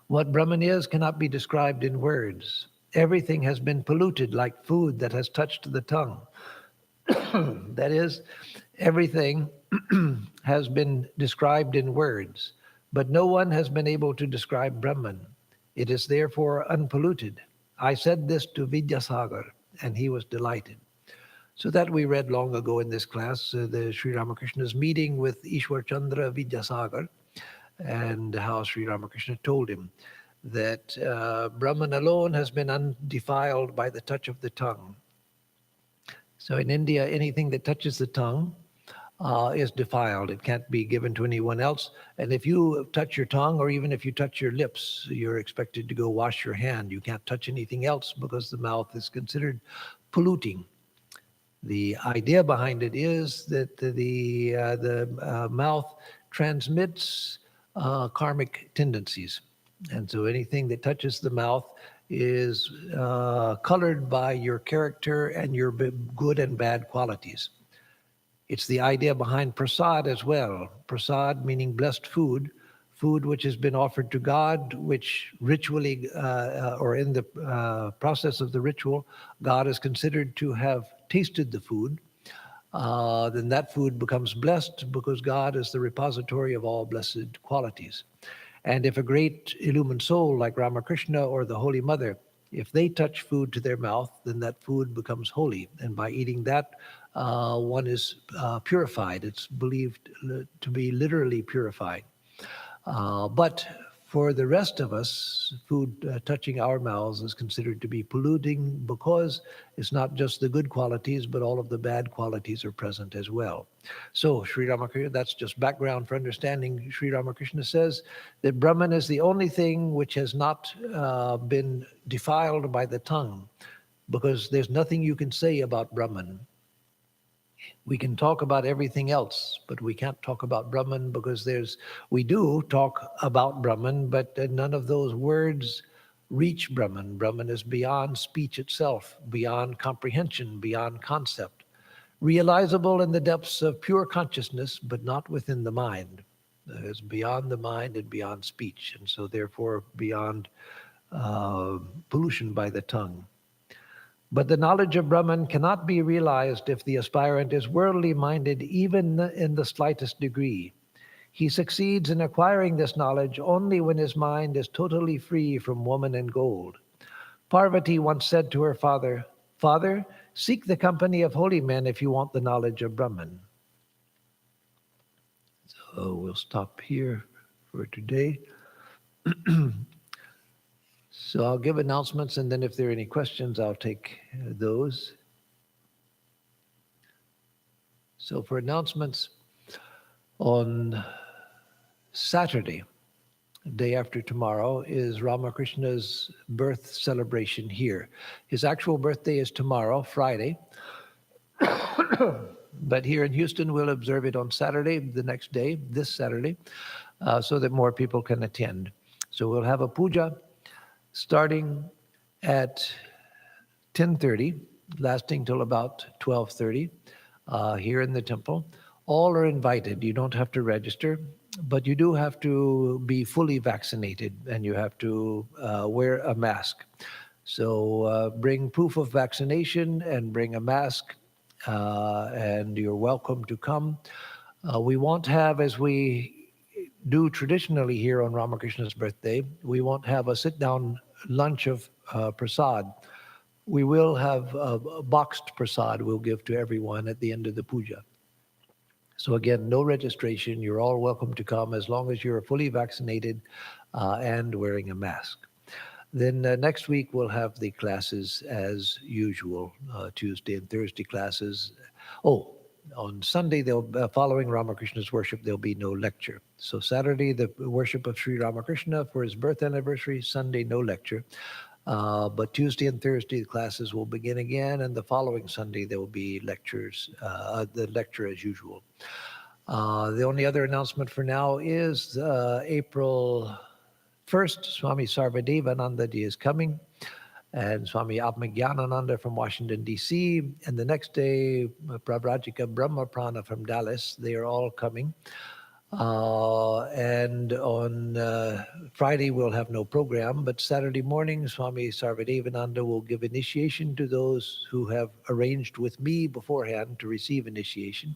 What Brahman is cannot be described in words. Everything has been polluted like food that has touched the tongue. That is, everything has been described in words, but no one has been able to describe Brahman. It is therefore unpolluted. I said this to Vidyasagar, and he was delighted. So that we read long ago in this class, the Sri Ramakrishna's meeting with Ishwar Chandra Vidyasagar, and how Sri Ramakrishna told him that Brahman alone has been undefiled by the touch of the tongue. So in India, anything that touches the tongue is defiled. It can't be given to anyone else. And if you touch your tongue, or even if you touch your lips, you're expected to go wash your hand. You can't touch anything else because the mouth is considered polluting. The idea behind it is that the mouth transmits karmic tendencies. And so anything that touches the mouth is colored by your character and your good and bad qualities. It's the idea behind prasad as well. Prasad meaning blessed food, food which has been offered to God, which ritually or in the process of the ritual, God is considered to have tasted the food. Then that food becomes blessed because God is the repository of all blessed qualities. And if a great illumined soul like Ramakrishna or the Holy Mother, if they touch food to their mouth, then that food becomes holy. And by eating that, one is purified. It's believed to be literally purified. But for the rest of us, food touching our mouths is considered to be polluting because it's not just the good qualities, but all of the bad qualities are present as well. So Sri Ramakrishna, that's just background for understanding. Sri Ramakrishna says that Brahman is the only thing which has not been defiled by the tongue, because there's nothing you can say about Brahman. We can talk about everything else, but we can't talk about Brahman because we do talk about Brahman, but none of those words reach Brahman. Brahman is beyond speech itself, beyond comprehension, beyond concept, realizable in the depths of pure consciousness, but not within the mind. It's beyond the mind and beyond speech, and so therefore beyond pollution by the tongue. But the knowledge of Brahman cannot be realized if the aspirant is worldly minded, even in the slightest degree. He succeeds in acquiring this knowledge only when his mind is totally free from woman and gold. Parvati once said to her father, "Father, seek the company of holy men if you want the knowledge of Brahman." So we'll stop here for today. So I'll give announcements, and then if there are any questions, I'll take those. So for announcements, on Saturday, day after tomorrow, is Ramakrishna's birth celebration here. His actual birthday is tomorrow, Friday. But here in Houston, we'll observe it on Saturday, the next day, this Saturday, so that more people can attend. So we'll have a puja starting at 10:30, lasting till about 12:30 here in the temple. All are invited. You don't have to register, but you do have to be fully vaccinated, and you have to wear a mask. So bring proof of vaccination and bring a mask, and you're welcome to come. We won't have, as we do traditionally here on Ramakrishna's birthday, we won't have a sit-down lunch of prasad. We will have a boxed prasad we'll give to everyone at the end of the puja. So again, no registration. You're all welcome to come as long as you're fully vaccinated and wearing a mask. Then next week we'll have the classes as usual, Tuesday and Thursday classes. Oh, on Sunday, following Ramakrishna's worship, there'll be no lecture. So Saturday, the worship of Sri Ramakrishna for his birth anniversary. Sunday, no lecture. But Tuesday and Thursday, the classes will begin again, and the following Sunday, there will be lectures, the lecture as usual. The only other announcement for now is April 1st, Swami Sarvadevananda is coming, and Swami Atmarupananda from Washington, D.C., and the next day, Pravrajika Brahma Prana from Dallas. They are all coming. And on Friday, we'll have no program, but Saturday morning, Swami Sarvadevananda will give initiation to those who have arranged with me beforehand to receive initiation.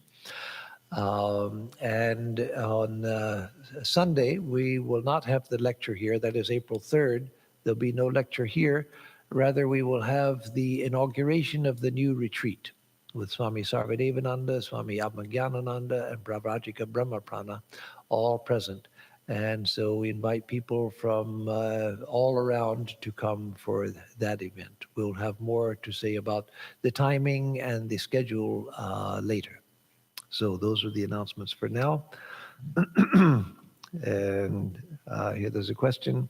And on Sunday, we will not have the lecture here. That is April 3rd. There'll be no lecture here. Rather, we will have the inauguration of the new retreat with Swami Sarvadevananda, Swami Atmarupananda, and Pravrajika Brahmaprana all present. And so we invite people from all around to come for that event. We'll have more to say about the timing and the schedule later. So those are the announcements for now. And here there's a question.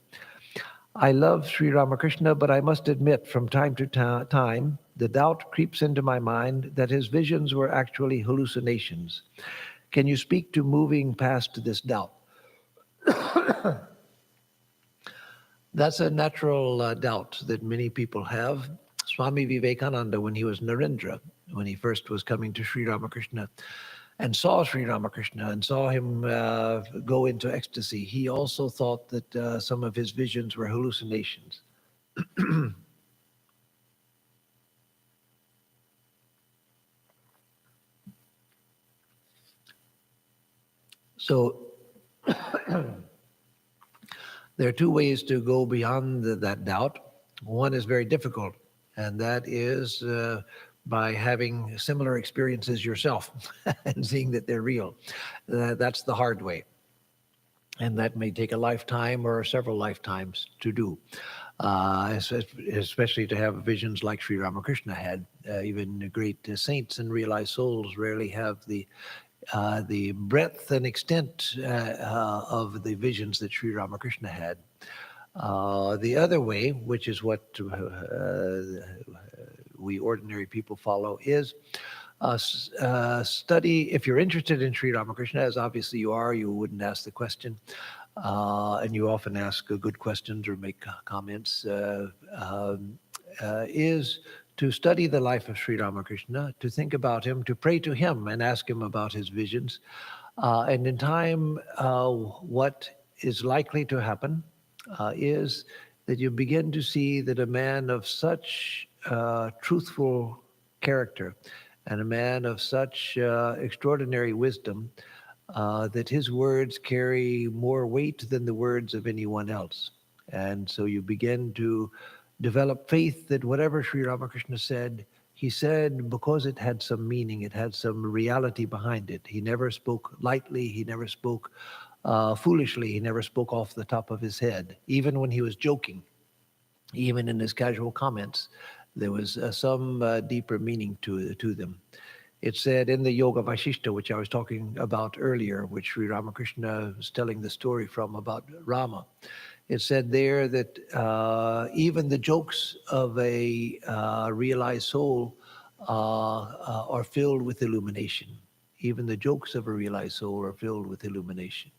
I love Sri Ramakrishna, but I must admit from time to time, the doubt creeps into my mind that his visions were actually hallucinations. Can you speak to moving past this doubt? That's a natural doubt that many people have. Swami Vivekananda, when he was Narendra, when he first was coming to Sri Ramakrishna, and saw Sri Ramakrishna and saw him go into ecstasy, he also thought that some of his visions were hallucinations. So there are two ways to go beyond that doubt. One is very difficult, and that is by having similar experiences yourself and seeing that they're real. That's the hard way. And that may take a lifetime or several lifetimes to do, especially to have visions like Sri Ramakrishna had. Even great saints and realized souls rarely have the breadth and extent of the visions that Sri Ramakrishna had. The other way, which is what we ordinary people follow, is study. If you're interested in Sri Ramakrishna, as obviously you are, you wouldn't ask the question. And you often ask good questions or make comments, is to study the life of Sri Ramakrishna, to think about him, to pray to him and ask him about his visions. And in time, what is likely to happen is that you begin to see that a man of such truthful character and a man of such extraordinary wisdom that his words carry more weight than the words of anyone else. And so you begin to develop faith that whatever Sri Ramakrishna said, he said because it had some meaning, it had some reality behind it. He never spoke lightly, he never spoke foolishly, he never spoke off the top of his head. Even when he was joking, even in his casual comments, there was some deeper meaning to them. It said in the Yoga Vashishta, which I was talking about earlier, which Sri Ramakrishna was telling the story from about Rama, it said there that even the jokes of a realized soul are filled with illumination. Even the jokes of a realized soul are filled with illumination.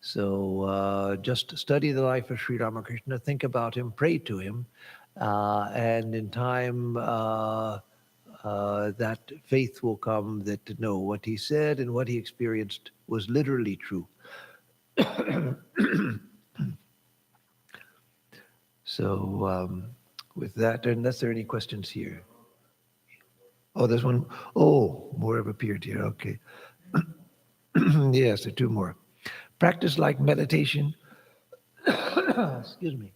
So just study the life of Sri Ramakrishna, think about him, pray to him, and in time that faith will come that to know what he said and what he experienced was literally true. So with that, unless there are any questions here. Oh, there's one. Oh, more have appeared here. Okay. Yes, there are two more. Practice like meditation. Excuse me.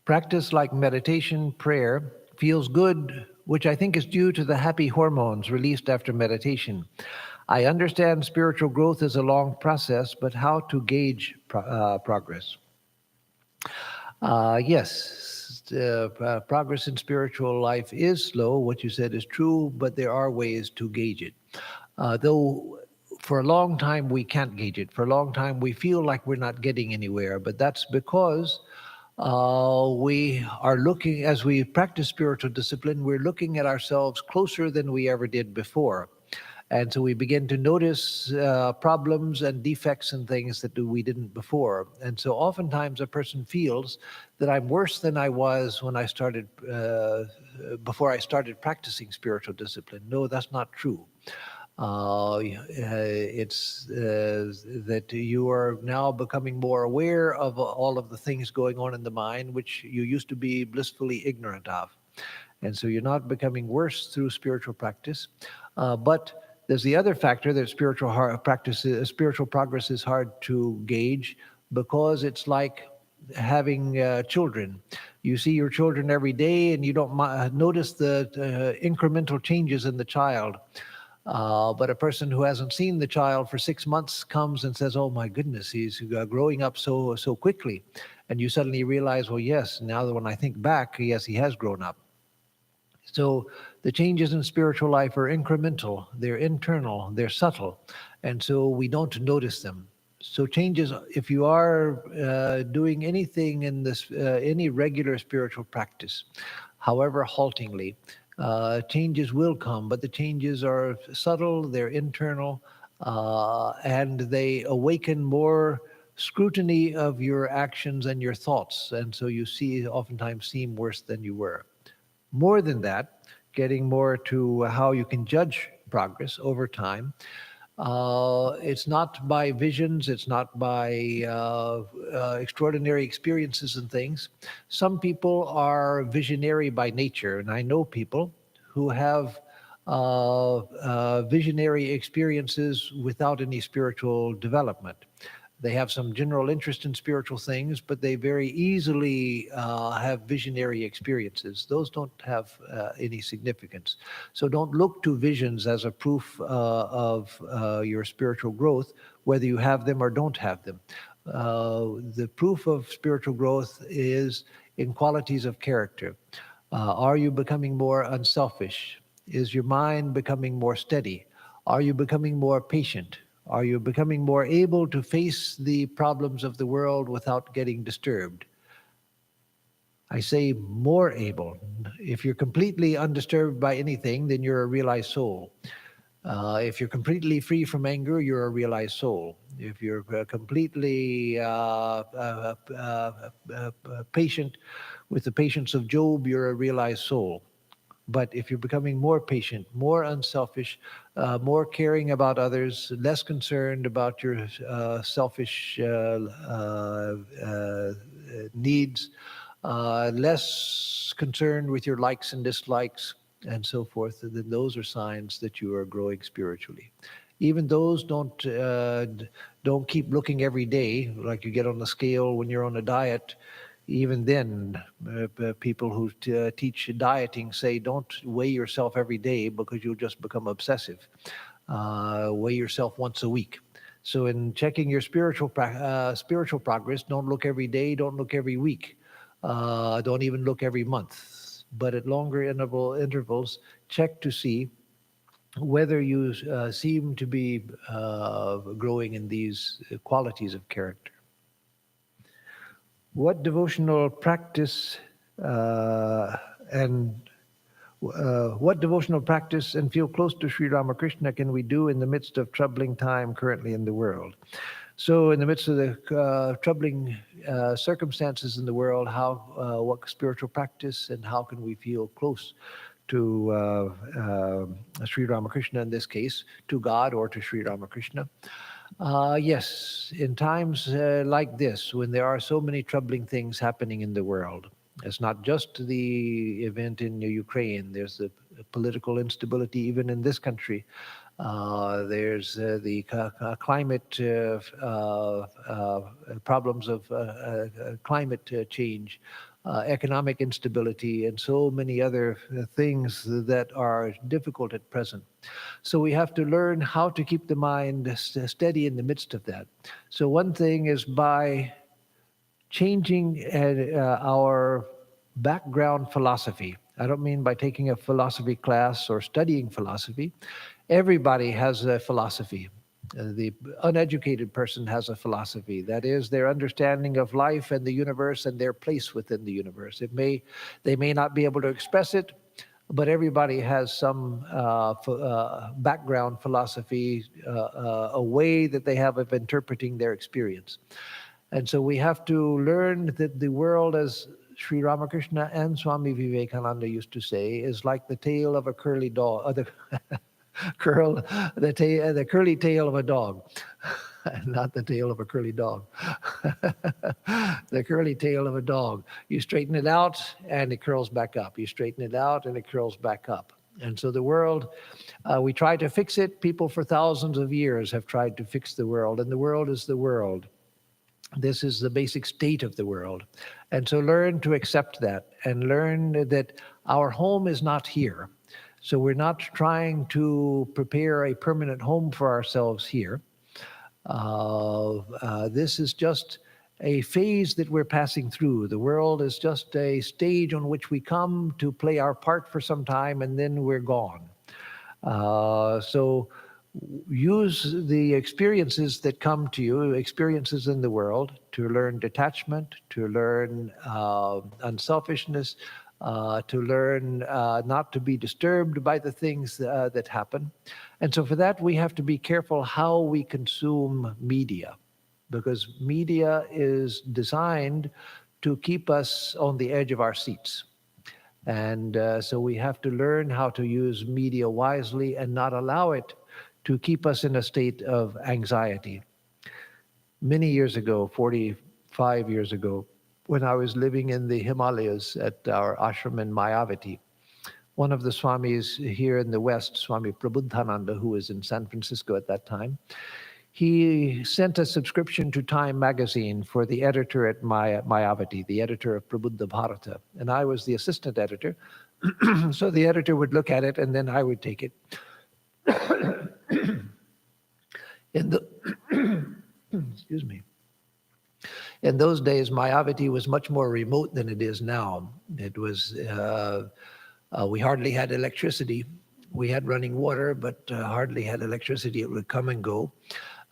Practice like meditation, prayer, feels good, which I think is due to the happy hormones released after meditation. I understand spiritual growth is a long process, but how to gauge progress? Yes, progress in spiritual life is slow. What you said is true, but there are ways to gauge it. Though for a long time we can't gauge it. For a long time we feel like we're not getting anywhere, but that's because we are looking, as we practice spiritual discipline, we're looking at ourselves closer than we ever did before. And so we begin to notice problems and defects and things that we didn't before. And so oftentimes a person feels that I'm worse than I was when I started, before I started practicing spiritual discipline. No, that's not true. It's that you are now becoming more aware of all of the things going on in the mind, which you used to be blissfully ignorant of. And so you're not becoming worse through spiritual practice. But there's the other factor that spiritual progress is hard to gauge, because it's like having children. You see your children every day and you don't notice the incremental changes in the child. But a person who hasn't seen the child for 6 months comes and says, "Oh my goodness, he's growing up so quickly," and you suddenly realize, well, yes, now that when I think back, yes, he has grown up. So the changes in spiritual life are incremental, they're internal, they're subtle, and so we don't notice them. So changes, if you are doing anything in this, any regular spiritual practice, however haltingly, changes will come, but the changes are subtle, they're internal, and they awaken more scrutiny of your actions and your thoughts, and so you oftentimes seem worse than you were. More than that, getting more to how you can judge progress over time. It's not by visions, it's not by extraordinary experiences and things. Some people are visionary by nature, and I know people who have visionary experiences without any spiritual development. They have some general interest in spiritual things, but they very easily have visionary experiences. Those don't have any significance. So don't look to visions as a proof of your spiritual growth, whether you have them or don't have them. The proof of spiritual growth is in qualities of character. Are you becoming more unselfish? Is your mind becoming more steady? Are you becoming more patient? Are you becoming more able to face the problems of the world without getting disturbed? I say more able. If you're completely undisturbed by anything, then you're a realized soul. If you're completely free from anger, you're a realized soul. If you're completely patient with the patience of Job, you're a realized soul. But if you're becoming more patient, more unselfish, more caring about others, less concerned about your selfish needs, less concerned with your likes and dislikes, and so forth, then those are signs that you are growing spiritually. Even those don't keep looking every day, like you get on the scale when you're on a diet. Even then, people who teach dieting say don't weigh yourself every day because you'll just become obsessive. Weigh yourself once a week. So in checking your spiritual progress, don't look every day, don't look every week, don't even look every month. But at longer intervals, check to see whether you seem to be growing in these qualities of character. What devotional practice and feel close to Sri Ramakrishna can we do in the midst of troubling time currently in the world? So in the midst of the troubling circumstances in the world, what spiritual practice and how can we feel close to Sri Ramakrishna in this case, to God or to Sri Ramakrishna? Yes, in times like this, when there are so many troubling things happening in the world, it's not just the event in Ukraine, there's the political instability even in this country. There's the climate problems of climate change, economic instability, and so many other things that are difficult at present. So we have to learn how to keep the mind steady in the midst of that. So one thing is by changing our background philosophy. I don't mean by taking a philosophy class or studying philosophy. Everybody has a philosophy. The uneducated person has a philosophy. That is their understanding of life and the universe and their place within the universe. They may not be able to express it, but everybody has some background philosophy, a way that they have of interpreting their experience. And so we have to learn that the world, as Sri Ramakrishna and Swami Vivekananda used to say, is like the tail of a curly dog, the curly tail of a dog, not the tail of a curly dog. The curly tail of a dog. You straighten it out and it curls back up. You straighten it out and it curls back up. And so the world, we try to fix it. People for thousands of years have tried to fix the world, and the world is the world. This is the basic state of the world. And so learn to accept that and learn that our home is not here. So we're not trying to prepare a permanent home for ourselves here. This is just a phase that we're passing through. The world is just a stage on which we come to play our part for some time, and then we're gone. So use the experiences that come to you, experiences in the world, to learn detachment, to learn unselfishness, to learn not to be disturbed by the things that happen. And so for that, we have to be careful how we consume media, because media is designed to keep us on the edge of our seats. And so we have to learn how to use media wisely and not allow it to keep us in a state of anxiety. Many years ago, 45 years ago, when I was living in the Himalayas at our ashram in Mayavati, one of the Swamis here in the West, Swami Prabhupada, who was in San Francisco at that time, he sent a subscription to Time magazine for the editor at Mayavati, the editor of Prabuddha Bharata. And I was the assistant editor. So the editor would look at it and then I would take it. Excuse me. In those days, Mayavati was much more remote than it is now. It was, we hardly had electricity. We had running water, but hardly had electricity. It would come and go.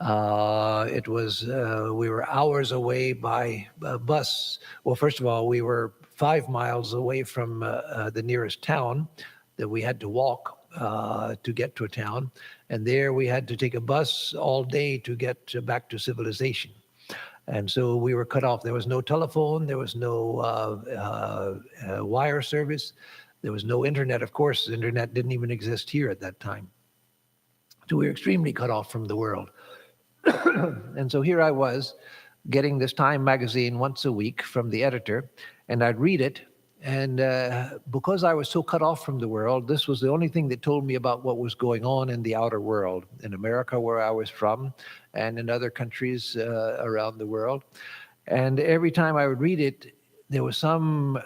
It was, we were hours away by bus. Well, first of all, we were 5 miles away from the nearest town that we had to walk to get to a town. And there we had to take a bus all day to get back to civilization. And so we were cut off. There was no telephone. There was no wire service. There was no internet. Of course, the internet didn't even exist here at that time. So we were extremely cut off from the world. And so here I was getting this Time magazine once a week from the editor, and I'd read it. And because I was so cut off from the world, this was the only thing that told me about what was going on in the outer world, in America, where I was from, and in other countries around the world. And every time I would read it, there was some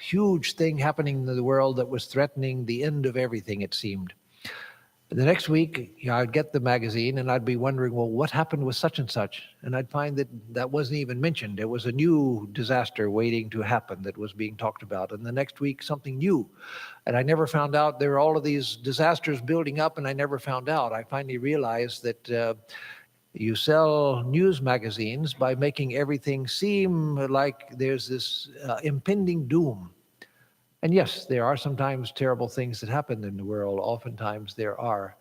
huge thing happening in the world that was threatening the end of everything, it seemed. The next week, I'd get the magazine and I'd be wondering, well, what happened with such and such? And I'd find that that wasn't even mentioned. There was a new disaster waiting to happen that was being talked about. And the next week, something new. And I never found out there were all of these disasters building up, and I never found out. I finally realized that you sell news magazines by making everything seem like there's this impending doom. And yes, there are sometimes terrible things that happen in the world. Oftentimes there are.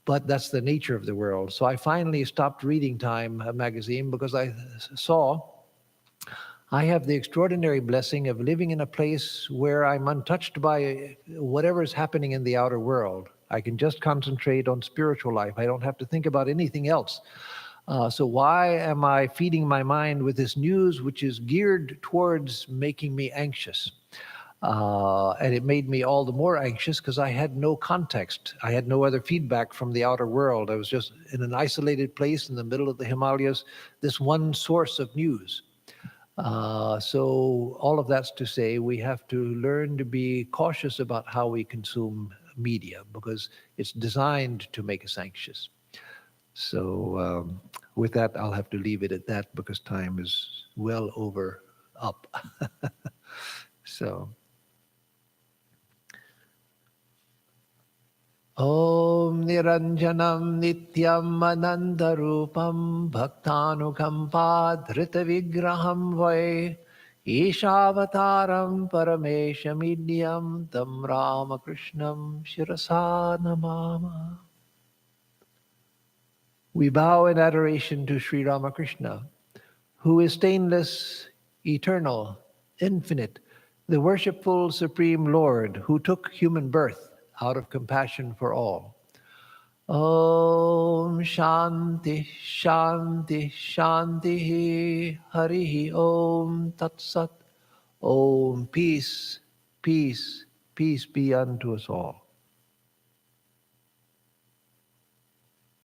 But that's the nature of the world. So I finally stopped reading Time magazine because I saw I have the extraordinary blessing of living in a place where I'm untouched by whatever is happening in the outer world. I can just concentrate on spiritual life. I don't have to think about anything else. So why am I feeding my mind with this news which is geared towards making me anxious? And it made me all the more anxious because I had no context. I had no other feedback from the outer world. I was just in an isolated place in the middle of the Himalayas, this one source of news. So all of that's to say we have to learn to be cautious about how we consume media because it's designed to make us anxious. So with that, I'll have to leave it at that because time is well up. So. Om Niranjanam Nityam Anandarupam Bhaktanukampa Dhrita Vigraham Vai Ishavataram Parameshamidhyam Tam Ramakrishnam Shirasa Namama. We bow in adoration to Sri Ramakrishna, who is stainless, eternal, infinite, the worshipful Supreme Lord who took human birth out of compassion for all. Om Shanti Shanti Shanti Harihi Om Tat Sat. Om peace, peace, peace be unto us all.